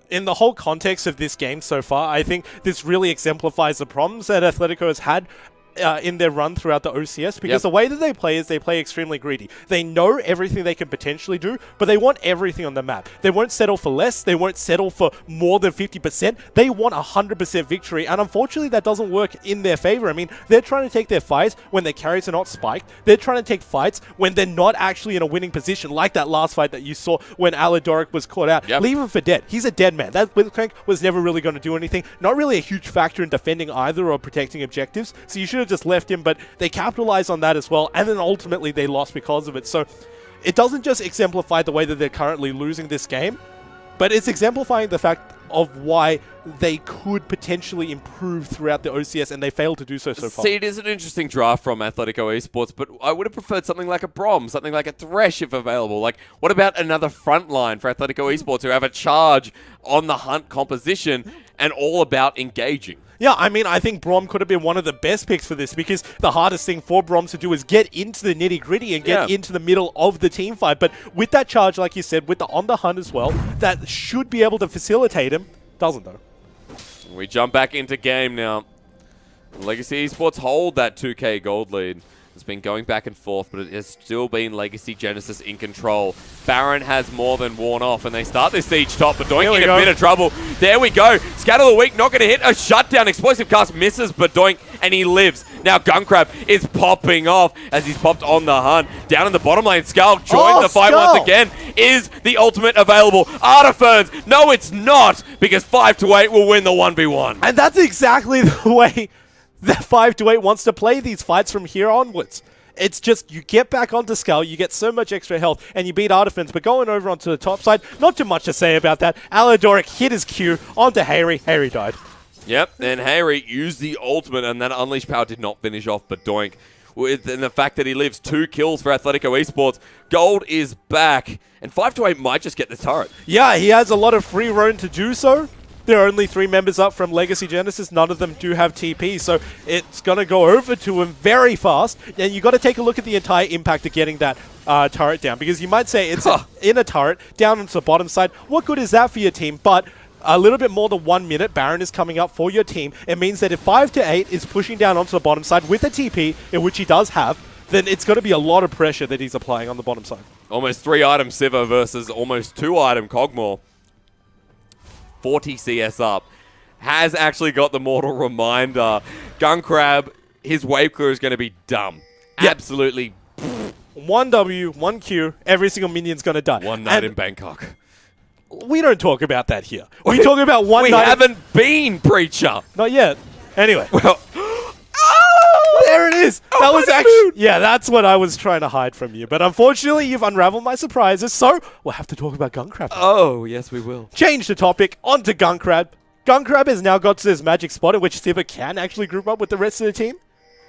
in the whole context of this game so far, I think this really exemplifies the problems that Athletico has had in their run throughout the OCS, because the way that they play is they play extremely greedy. They know everything they can potentially do, but they want everything on the map. They won't settle for less. They won't settle for more than 50%. They want 100% victory, and unfortunately that doesn't work in their favor. I mean, they're trying to take their fights when their carries are not spiked. They're trying to take fights when they're not actually in a winning position, like that last fight that you saw when Alidoric was caught out. Leave him for dead. He's a dead man. That Blitzcrank was never really going to do anything. Not really a huge factor in defending either or protecting objectives, so you should have just left him, but they capitalized on that as well, and then ultimately they lost because of it. So it doesn't just exemplify the way that they're currently losing this game, but it's exemplifying the fact of why they could potentially improve throughout the OCS, and they failed to do so far. See, it is an interesting draft from Athletico Esports, but I would have preferred something like a Brom, something like a Thresh if available. Like, what about another frontline for Athletico Esports who have a charge on the hunt composition and all about engaging? Yeah, I mean, I think Brom could have been one of the best picks for this, because the hardest thing for Brom to do is get into the nitty-gritty and get into the middle of the team fight. But with that charge, like you said, with the on the hunt as well, that should be able to facilitate him. Doesn't, though. We jump back into game now. Legacy Esports hold that 2K gold lead. It's been going back and forth, but it has still been Legacy Genesis in control. Baron has more than worn off, and they start this siege top, but Doink in a bit of trouble. There we go. Scatter the Weak, not going to hit. A shutdown. Explosive cast misses, but Doink, and he lives. Now Guncrab is popping off as he's popped on the hunt. Down in the bottom lane, Skull joins the fight once again. Is the ultimate available? Artiferns, no it's not, because 5-8 will win the 1v1. And that's exactly the way that 5-8 wants to play these fights from here onwards. It's just, you get back onto Skull, you get so much extra health, and you beat Artiferns. But going over onto the top side, not too much to say about that. Alidoric hit his Q onto Harry. Harry died. Yep, and Harry used the ultimate, and that Unleashed Power did not finish off, but Doink, with and the fact that he lives 2 kills for Athletico Esports, gold is back, and 5-8 might just get this turret. Yeah, he has a lot of free roam to do so. There are only 3 members up from Legacy Genesis. None of them do have TP, so it's going to go over to him very fast. And you've got to take a look at the entire impact of getting that turret down, because you might say it's in a turret, down onto the bottom side. What good is that for your team? But a little bit more than 1 minute, Baron is coming up for your team. It means that if 5-8 is pushing down onto the bottom side with a TP, in which he does have, then it's going to be a lot of pressure that he's applying on the bottom side. Almost 3-item Siva versus almost 2-item Cogmore. 40 CS up. Has actually got the mortal reminder. Guncrab, his wave clear is going to be dumb. Yep. Absolutely. 1 W, 1 Q, every single minion's going to die. One night in Bangkok. We don't talk about that here. We talk about one night. We haven't been, Preacher. Not yet. Anyway. Well. There it is. That was actually... Yeah, that's what I was trying to hide from you. But unfortunately, you've unraveled my surprises, so we'll have to talk about Guncrab. Oh, yes, we will. Change the topic. On to Guncrab. Guncrab has now got to this magic spot in which Siva can actually group up with the rest of the team.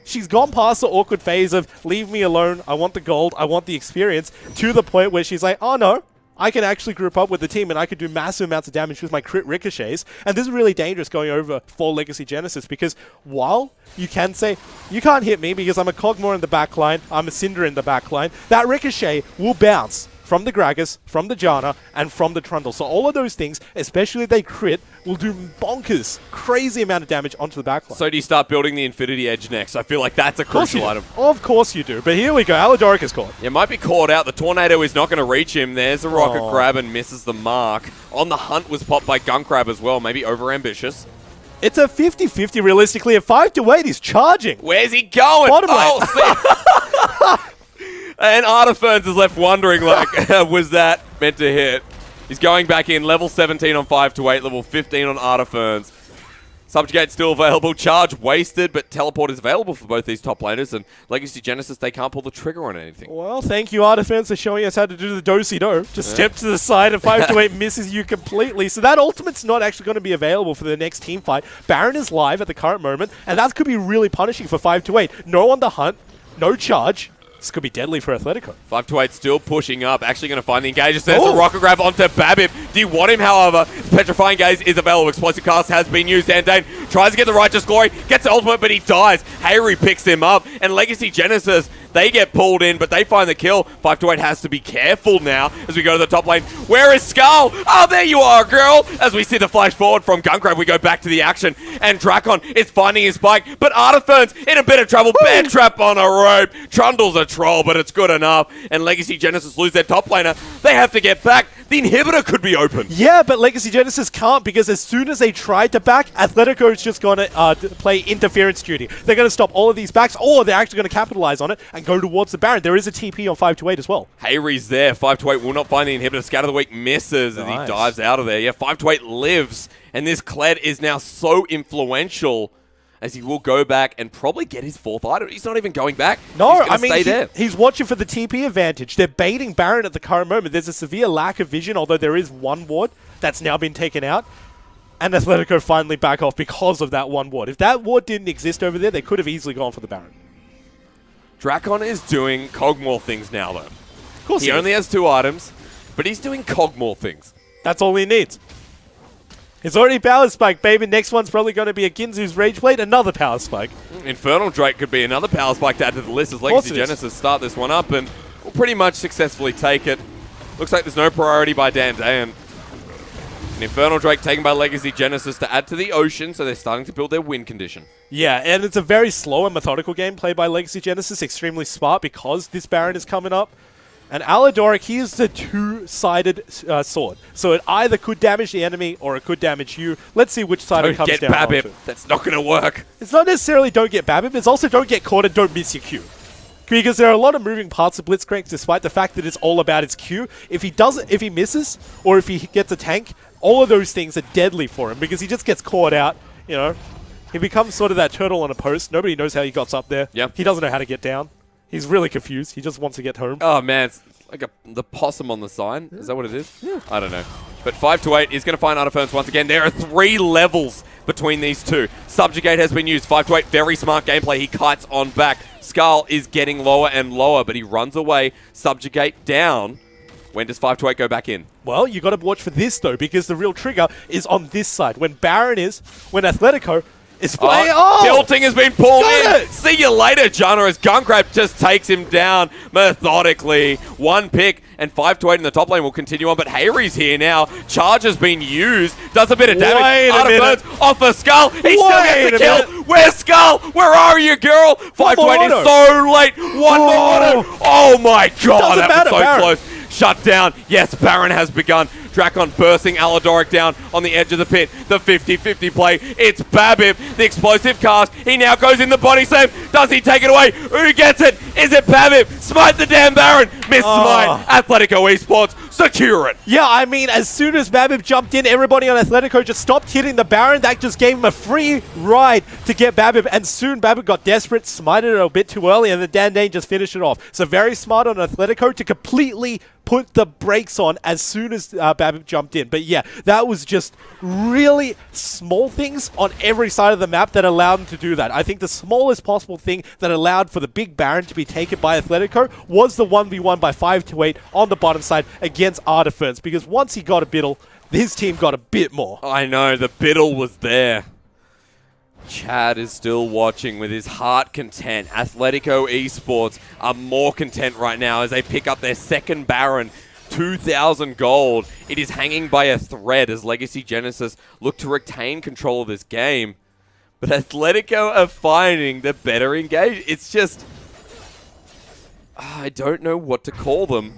She's gone past the awkward phase of, leave me alone, I want the gold, I want the experience, to the point where she's like, oh no, I can actually group up with the team and I could do massive amounts of damage with my crit ricochets. And this is really dangerous going over for Legacy Genesis because while you can say, you can't hit me because I'm a Cogmore in the backline, I'm a Cinder in the backline, that ricochet will bounce from the Gragas, from the Janna, and from the Trundle. So all of those things, especially if they crit, will do bonkers, crazy amount of damage onto the backline. So do you start building the Infinity Edge next? I feel like that's a crucial item. Of course you do. But here we go. Alidoric is caught. It might be caught out. The Tornado is not going to reach him. There's a rocket grab and misses the mark. On the hunt was popped by Gunkrab as well. Maybe overambitious. It's a 50-50 realistically. At 5-8, he's charging. Where's he going? Bottom Oh, see. And Artiferns is left wondering, like, was that meant to hit? He's going back in, level 17 on 5-8, level 15 on Artiferns. Subjugate still available, charge wasted, but teleport is available for both these top laners, and Legacy Genesis, they can't pull the trigger on anything. Well, thank you, Artiferns, for showing us how to do the do-si-do. Just step to the side and 5-8 misses you completely. So that ultimate's not actually going to be available for the next team fight. Baron is live at the current moment, and that could be really punishing for 5-8. No on the hunt, no charge. This could be deadly for Athletico. 5-8 still pushing up. Actually going to find the engages. There's a rocket grab onto Babip. Do you want him, however? Petrifying Gaze is available. Explosive Cast has been used. Dandane tries to get the Righteous Glory. Gets the ultimate, but he dies. Hayri picks him up. And Legacy Genesis, they get pulled in, but they find the kill. 5-8 has to be careful now as we go to the top lane. Where is Skull? Oh, there you are, girl. As we see the flash forward from Gunkrab, we go back to the action. And Drakon is finding his spike, but Artiferns in a bit of trouble. Bear trap on a rope. Trundle's a troll, but it's good enough. And Legacy Genesis lose their top laner. They have to get back. The inhibitor could be open. Yeah, but Legacy Genesis can't because as soon as they try to back, Athletico is just going to play interference duty. They're going to stop all of these backs, or they're actually going to capitalize on it and go towards the Baron. There is a TP on 5-8 as well. Hayri's there. 5-8 will not find the inhibitor. Scatter the Weak misses as he dives out of there. Yeah, 5-8 lives. And this Kled is now so influential as he will go back and probably get his fourth item. He's not even going back. No, I mean, he's watching for the TP advantage. They're baiting Baron at the current moment. There's a severe lack of vision, although there is one ward that's now been taken out. And Athletico finally back off because of that one ward. If that ward didn't exist over there, they could have easily gone for the Baron. Drakon is doing Cogmore things now, though. Of course he only has 2 items, but he's doing Cogmore things. That's all he needs. It's already Power Spike, baby. Next one's probably going to be a Ginzu's Rage Blade, another Power Spike. Infernal Drake could be another Power Spike to add to the list as Legacy Genesis start this one up and will pretty much successfully take it. Looks like there's no priority by Dandane. An Infernal Drake taken by Legacy Genesis to add to the Ocean, so they're starting to build their win condition. Yeah, and it's a very slow and methodical game played by Legacy Genesis, extremely smart because this Baron is coming up. And Alidoric, he is the two-sided sword. So it either could damage the enemy or it could damage you. Let's see which side it comes down to. Don't get Babip. That's not going to work. It's not necessarily don't get Babip. It's also don't get caught and don't miss your Q. Because there are a lot of moving parts of Blitzcrank, despite the fact that it's all about its Q. If he misses, or if he gets a tank, all of those things are deadly for him because he just gets caught out, you know. He becomes sort of that turtle on a post. Nobody knows how he got up there. Yep. He doesn't know how to get down. He's really confused. He just wants to get home. Oh, man. It's like the possum on the sign. Yeah. Is that what it is? Yeah. I don't know. But 5-8 is going to find Artiferns once again. There are 3 levels between these two. Subjugate has been used. 5-8, very smart gameplay. He kites on back. Skull is getting lower and lower, but he runs away. Subjugate down. When does 5-8 go back in? Well, you got to watch for this, though, because the real trigger is on this side. When Athletico is playing. Tilting has been pulled in. See you later, Janna, as Gunkrab just takes him down methodically. 1 pick, and 5-8 in the top lane will continue on, but Hayri's here now. Charge has been used. Does a bit of damage. Artiferns off a Skull. He still gets the kill. Where's Skull? Where are you, girl? 5-8 is so late. One more auto. Oh my god, that was so close. Shut down. Yes, Baron has begun. Drakon bursting Alidoric down on the edge of the pit. The 50-50 play. It's Babip, the explosive cast. He now goes in the body slam. Does he take it away? Who gets it? Is it Babip? Smite the damn Baron. Miss smite. Athletico Esports. Secure it. Yeah, I mean, as soon as Babip jumped in, everybody on Athletico just stopped hitting the Baron. That just gave him a free ride to get Babip. And soon Babip got desperate, smited it a bit too early, and then Dandane just finished it off. So very smart on Athletico to completely put the brakes on as soon as Babip jumped in. But yeah, that was just really small things on every side of the map that allowed him to do that. I think the smallest possible thing that allowed for the big Baron to be taken by Athletico was the 1v1 by 5-8 on the bottom side against Artiferns, because once he got a Biddle, his team got a bit more. I know, the Biddle was there. Chad is still watching with his heart content. Athletico Esports are more content right now as they pick up their second Baron. 2,000 gold. It is hanging by a thread as Legacy Genesis look to retain control of this game. But Athletico are finding the better engage. It's just... I don't know what to call them.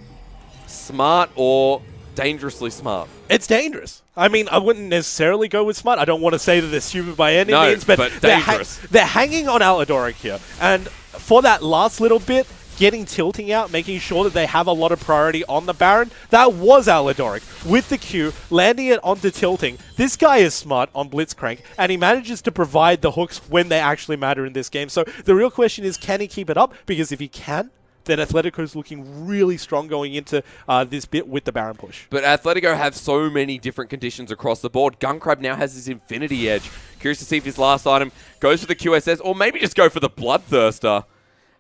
Smart or dangerously smart. It's dangerous. I mean, I wouldn't necessarily go with smart. I don't want to say that they're stupid by any means, but dangerous. They're hanging on Aladoric here. And for that last little bit, getting tilting out, making sure that they have a lot of priority on the Baron, that was Aladoric. With the Q, landing it onto tilting. This guy is smart on Blitzcrank, and he manages to provide the hooks when they actually matter in this game. So the real question is, can he keep it up? Because if he can, then Athletico's looking really strong going into this bit with the Baron push. But Athletico have so many different conditions across the board. Gunkrab now has his Infinity Edge. Curious to see if his last item goes for the QSS or maybe just go for the Bloodthirster.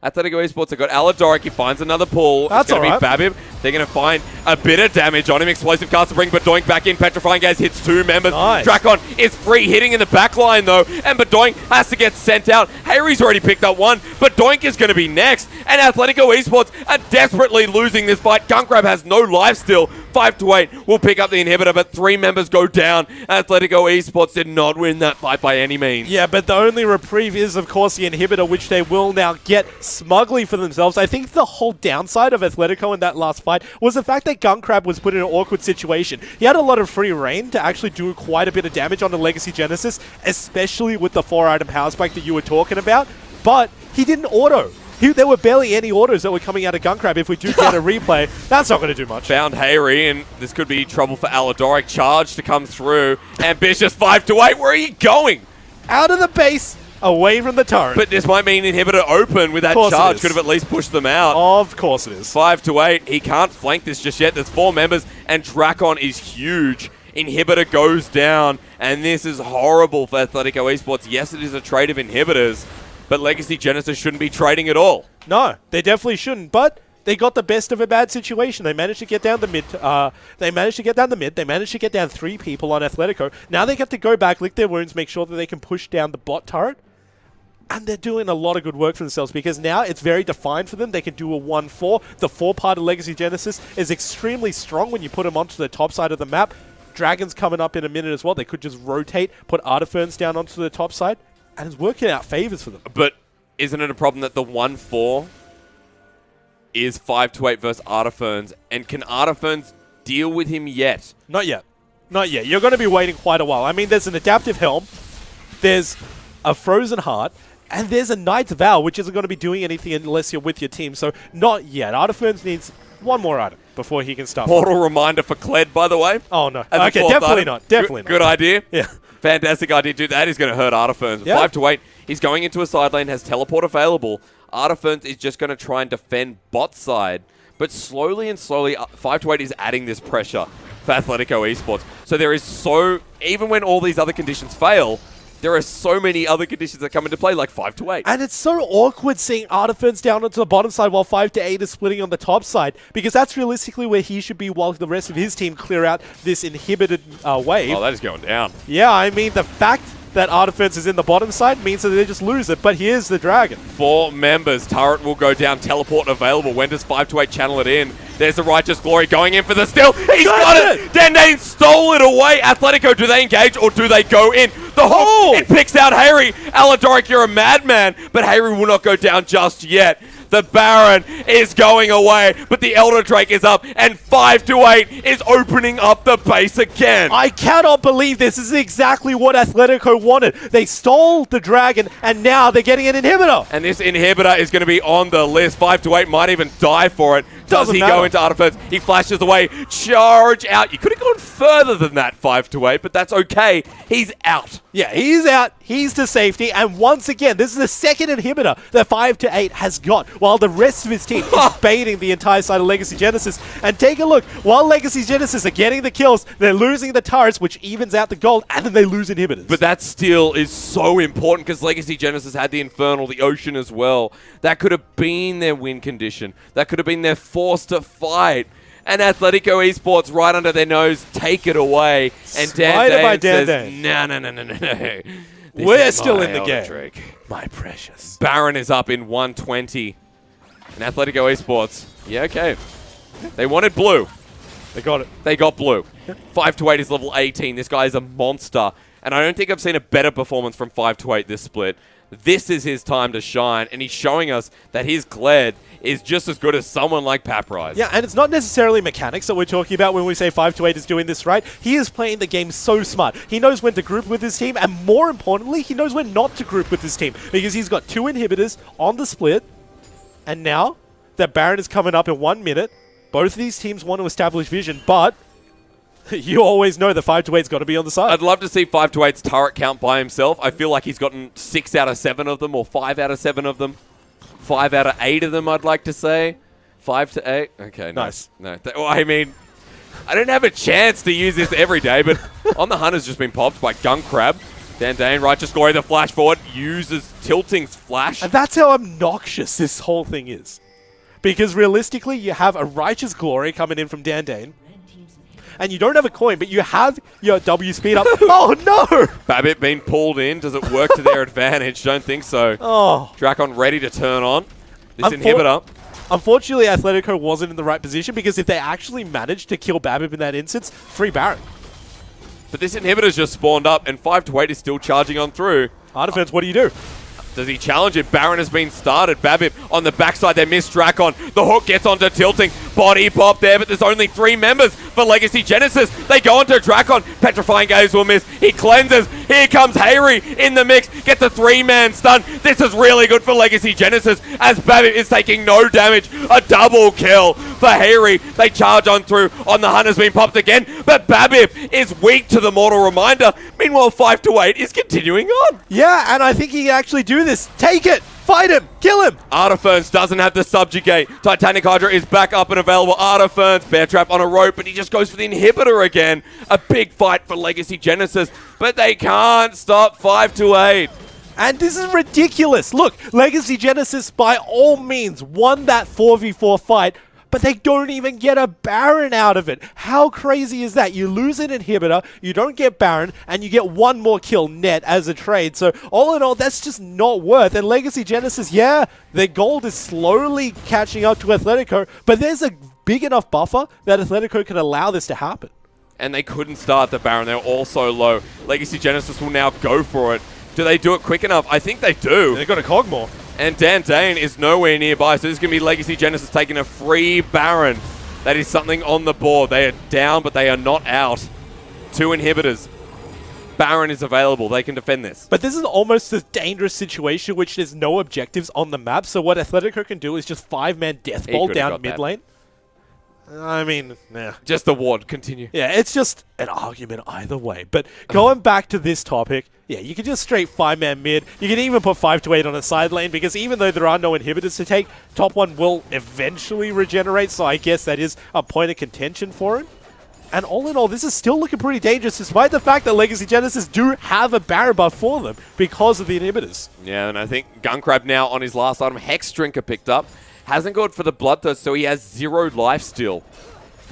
Athletico Esports have got Aladoric. He finds another pull. That's going to be right. Babib. They're going to find a bit of damage on him. Explosive cast to bring Badoink back in. Petrifying Gaze hits 2 members. Nice. Drakon is free, hitting in the back line though. And Badoink has to get sent out. Harry's already picked up one. Badoink is going to be next. And Athletico Esports are desperately losing this fight. Gunkrab has no life still. 5-8 will pick up the inhibitor, but 3 members go down. Athletico Esports did not win that fight by any means. Yeah, but the only reprieve is, of course, the inhibitor, which they will now get smugly for themselves. I think the whole downside of Athletico in that last fight was the fact that Gunkrab was put in an awkward situation. He had a lot of free reign to actually do quite a bit of damage on the Legacy Genesis, especially with the 4-item power spike that you were talking about, but he didn't auto. There were barely any autos that were coming out of Gunkrab. If we do get a replay, that's not going to do much. Found Hayri, and this could be trouble for Aladoric. Charge to come through. Ambitious 5-8. Where are you going? Out of the base, away from the turret. But this might mean inhibitor open with that charge. Could have at least pushed them out. Of course it is. 5-8. He can't flank this just yet. There's 4 members, and Drakon is huge. Inhibitor goes down, and this is horrible for Athletico Esports. Yes, it is a trade of inhibitors, but Legacy Genesis shouldn't be trading at all. No, they definitely shouldn't, but they got the best of a bad situation. They managed to get down the mid. They managed to get down 3 people on Athletico. Now they have to go back, lick their wounds, make sure that they can push down the bot turret. And they're doing a lot of good work for themselves because now it's very defined for them. They can do a 1-4. The 4-part of Legacy Genesis is extremely strong when you put them onto the top side of the map. Dragon's coming up in a minute as well. They could just rotate, put Artiferns down onto the top side, and it's working out favors for them. But isn't it a problem that the 1-4 is 5-8 versus Artiferns? And can Artiferns deal with him yet? Not yet. Not yet. You're going to be waiting quite a while. I mean, there's an Adaptive Helm, there's a Frozen Heart, and there's a Knight's Vow, which isn't going to be doing anything unless you're with your team. So not yet. Artiferns needs one more item before he can start. Portal reminder for Kled, by the way. Oh, no. Okay, definitely not. Definitely not. Good idea. Yeah. Fantastic idea, dude. That is going to hurt Artiferns. Yeah. 5-8. He's going into a side lane, has teleport available. Artiferns is just going to try and defend bot side. But slowly and slowly, 5-8 is adding this pressure for Athletico Esports. So there is even when all these other conditions fail, there are so many other conditions that come into play, like 5-8. And it's so awkward seeing Artiferns down onto the bottom side while 5-8 is splitting on the top side, because that's realistically where he should be while the rest of his team clear out this inhibited wave. Oh, that is going down. Yeah, I mean, the fact that Artiferns is in the bottom side means that they just lose it, but here's the Dragon. 4 members. Turret will go down. Teleport available. When does 5-8 channel it in? There's the Righteous Glory going in for the steal. He's got it! Dendane stole it away. Athletico, do they engage or do they go in? The hook, it picks out Hayri. Aladoric, you're a madman. But Hayri will not go down just yet. The Baron is going away, but the Elder Drake is up, and 5-8 is opening up the base again. I cannot believe this is exactly what Athletico wanted. They stole the Dragon, and now they're getting an inhibitor. And this inhibitor is going to be on the list. 5-8 might even die for it. Does he go into Artiferns? He flashes away. Charge out. You could have gone further than that, 5-8, but that's okay. He's out. Yeah, he's out. He's to safety. And once again, this is the second inhibitor that 5-8 has got, while the rest of his team is baiting the entire side of Legacy Genesis. And take a look. While Legacy Genesis are getting the kills, they're losing the turrets, which evens out the gold, and then they lose inhibitors. But that steal is so important because Legacy Genesis had the Infernal, the Ocean as well. That could have been their win condition. That could have been their forced to fight. And Athletico Esports right under their nose, take it away. And Dan says, no. We're still in the game. My precious. Baron is up in 120. And Athletico Esports, yeah, okay. They wanted blue. They got it. They got blue. 5-8 is level 18. This guy is a monster. And I don't think I've seen a better performance from 5-8 this split. This is his time to shine. And he's showing us that his Gled is just as good as someone like Paprise. Yeah, and it's not necessarily mechanics that we're talking about when we say 5-8 is doing this right. He is playing the game so smart. He knows when to group with his team, and more importantly, he knows when not to group with his team, because he's got 2 inhibitors on the split, and now that Baron is coming up in 1 minute, both of these teams want to establish vision, but you always know that 5-8's got to be on the side. I'd love to see 5-8's turret count by himself. I feel like he's gotten 6 out of 7 of them, or 5 out of 7 of them. 5 out of 8 of them, I'd like to say. 5 to 8. Okay, nice. No. Well, I mean, I don't have a chance to use this every day, but On the Hunt has just been popped by Gun Crab. Dan righteous glory, the flash forward, uses Tilting's flash. And that's how obnoxious this whole thing is. Because realistically, you have a righteous glory coming in from Dan. And you don't have a coin, but you have your W speed up. Oh, no! Babbitt being pulled in. Does it work to their advantage? Don't think so. Oh. Drakon ready to turn on. This inhibitor. Unfortunately, Athletico wasn't in the right position, because if they actually managed to kill Babbitt in that instance, free Baron. But this inhibitor's just spawned up, and 5-8 is still charging on through. Artifence, what do you do? Does he challenge it? Baron has been started. Babbitt on the backside. They miss Drakon. The hook gets onto Tilting. Body pop there, but there's only 3 members for Legacy Genesis. They go onto Drakon. Petrifying Gaze will miss. He cleanses. Here comes Hayri in the mix. Gets a 3-man stun. This is really good for Legacy Genesis, as Babbitt is taking no damage. A double kill for Hayri. They charge on through. On the Hunt has been popped again, but Babbitt is weak to the Mortal Reminder. Meanwhile, 5-8 is continuing on. Yeah, and I think he can actually do this. Take it! Fight him! Kill him! Artiferns doesn't have the subjugate. Titanic Hydra is back up and available. Artiferns, bear trap on a rope, but he just goes for the inhibitor again. A big fight for Legacy Genesis, but they can't stop 5-8. And this is ridiculous. Look, Legacy Genesis by all means won that 4v4 fight, but they don't even get a Baron out of it. How crazy is that? You lose an inhibitor, you don't get Baron, and you get 1 more kill net as a trade. So all in all, that's just not worth. And Legacy Genesis, yeah, their gold is slowly catching up to Athletico, but there's a big enough buffer that Athletico can allow this to happen. And they couldn't start the Baron. They're all so low. Legacy Genesis will now go for it. Do they do it quick enough? I think they do. They've got a Cogmore. And Dan is nowhere nearby, so this is going to be Legacy Genesis taking a free Baron. That is something on the board. They are down, but they are not out. 2 inhibitors. Baron is available. They can defend this. But this is almost a dangerous situation, which there's no objectives on the map, so what Athletico can do is just 5-man death ball down mid lane. I mean, yeah. Just the ward. Continue. Yeah, it's just an argument either way. But going back to this topic, yeah, you can just straight 5-man mid. You can even put 5-8 on a side lane, because even though there are no inhibitors to take, top 1 will eventually regenerate, so I guess that is a point of contention for it. And all in all, this is still looking pretty dangerous, despite the fact that Legacy Genesis do have a Baron buff for them because of the inhibitors. Yeah, and I think Guncrab now on his last item, Hex Drinker picked up. Hasn't gone for the Bloodthirst, so he has 0 life still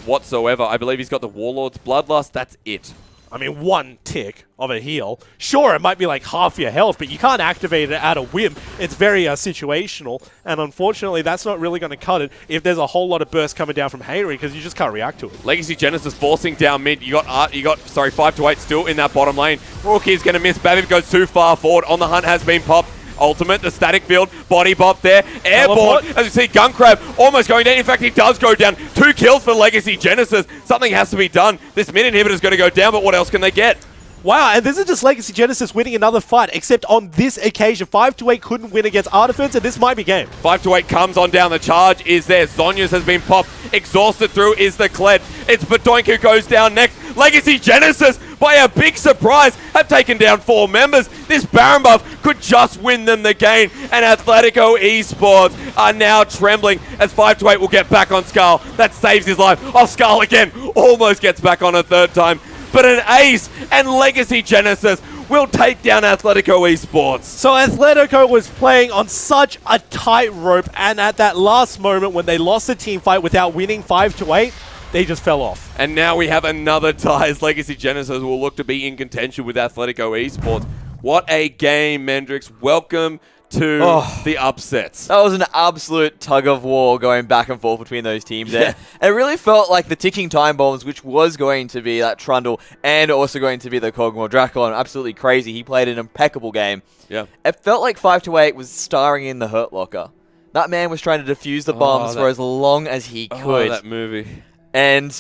whatsoever. I believe he's got the Warlord's Bloodlust. That's it. I mean, 1 tick of a heal. Sure, it might be like half your health, but you can't activate it at a whim. It's very situational, and unfortunately, that's not really going to cut it if there's a whole lot of burst coming down from Hayri, because you just can't react to it. Legacy Genesis forcing down mid. You got 5-8 still in that bottom lane. Rookie's going to miss. Babbitt goes too far forward. On the Hunt has been popped. Ultimate, the static field, body bop there, airborne, as you see Guncrab almost going down. In fact, he does go down. 2 kills for Legacy Genesis. Something has to be done. This mid inhibitor is going to go down, but what else can they get? Wow, and this is just Legacy Genesis winning another fight, except on this occasion, 5-8 couldn't win against Artifence, and this might be game. 5-8 comes on down. The charge is there. Zhonya's has been popped. Exhausted through is the Kled. It's Badoink who goes down next. Legacy Genesis, by a big surprise, have taken down 4 members. This Baron buff could just win them the game, and Athletico Esports are now trembling as 5-8 will get back on Skull. That saves his life. Oh, Skull again almost gets back on a 3rd time. But an ace, and Legacy Genesis will take down Athletico Esports. So Athletico was playing on such a tight rope, and at that last moment when they lost the team fight without winning 5-8, they just fell off. And now we have another tie as Legacy Genesis will look to be in contention with Athletico Esports. What a game, Mendrix. Welcome to the upsets. That was an absolute tug of war going back and forth between those teams there. It really felt like the ticking time bombs, which was going to be that Trundle and also going to be the Kog'Maw Drakon. Absolutely crazy. He played an impeccable game. Yeah. It felt like 5-8 was starring in the Hurt Locker. That man was trying to defuse the bombs for as long as he could. Oh, that movie. And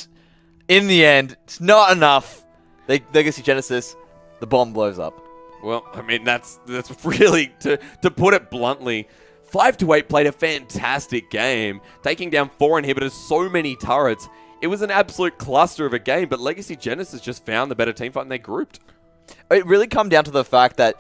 in the end, it's not enough. Legacy Genesis, the bomb blows up. Well, I mean, that's really, to put it bluntly, 5-8 played a fantastic game, taking down 4 inhibitors, so many turrets. It was an absolute cluster of a game, but Legacy Genesis just found the better team fight and they grouped. It really come down to the fact that,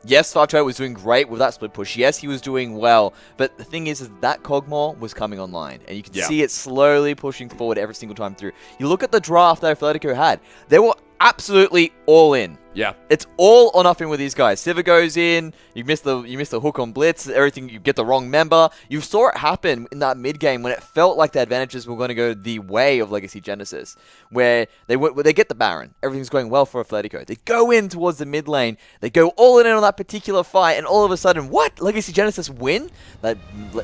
yes, 5-8 was doing great with that split push. Yes, he was doing well. But the thing is that Kog'Maw was coming online. And you can see it slowly pushing forward every single time through. You look at the draft that Athletico had. They were absolutely all in. Yeah. It's all or nothing with these guys. Siva goes in, you miss the hook on Blitz, everything, you get the wrong member. You saw it happen in that mid game when it felt like the advantages were going to go the way of Legacy Genesis, where they get the Baron. Everything's going well for Athletico. They go in towards the mid lane, they go all in on that particular fight, and all of a sudden, what? Legacy Genesis win? That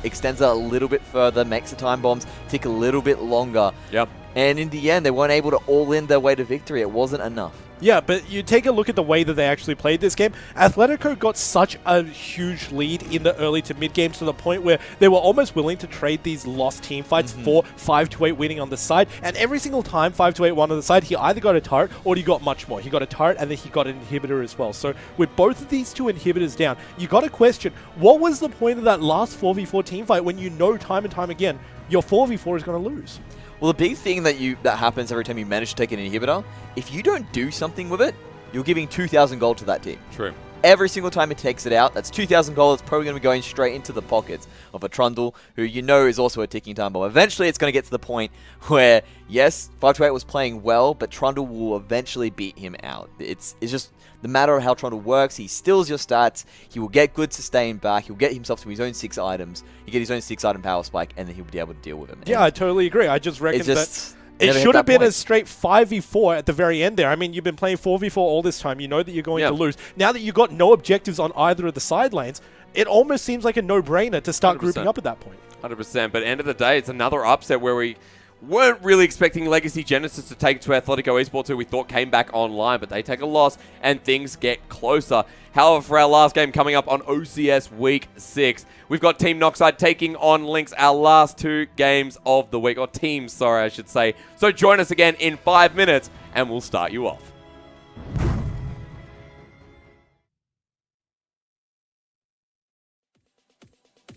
extends it a little bit further, makes the time bombs tick a little bit longer. Yep. And in the end, they weren't able to all in their way to victory. It wasn't enough. Yeah, but you take a look at the way that they actually played this game. Athletico got such a huge lead in the early to mid games to the point where they were almost willing to trade these lost team fights for 5-8 winning on the side. And every single time 5-8 won on the side, he either got a turret or he got much more. He got a turret and then he got an inhibitor as well. So with both of these two inhibitors down, you got to question, what was the point of that last 4v4 team fight when you know time and time again your 4v4 is going to lose? Well, the big thing that happens every time you manage to take an inhibitor, if you don't do something with it, you're giving 2,000 gold to that team. True. Every single time it takes it out, that's 2,000 gold. It's probably going to be going straight into the pockets of a Trundle, who you know is also a ticking time bomb. Eventually, it's going to get to the point where, yes, 5-8 was playing well, but Trundle will eventually beat him out. It's just the matter of how Trundle works. He steals your stats. He will get good sustain back. He'll get himself to his own 6 items. He'll get his own 6-item power spike, and then he'll be able to deal with him. Yeah, I totally agree. I just reckon that it never should have been point. a straight 5v4 at the very end there. I mean, you've been playing 4v4 all this time. You know that you're going to lose. Now that you've got no objectives on either of the side lanes, it almost seems like a no-brainer to start 100%. grouping up at that point. 100%. But end of the day, it's another upset where we weren't really expecting Legacy Genesis to take it to Athletico Esports, who we thought came back online, but they take a loss and things get closer. However, for our last game coming up on OCS Week 6, we've got Team Noxide taking on Lynx, our last 2 games of the week, or teams, sorry, I should say. So join us again in 5 minutes, and we'll start you off.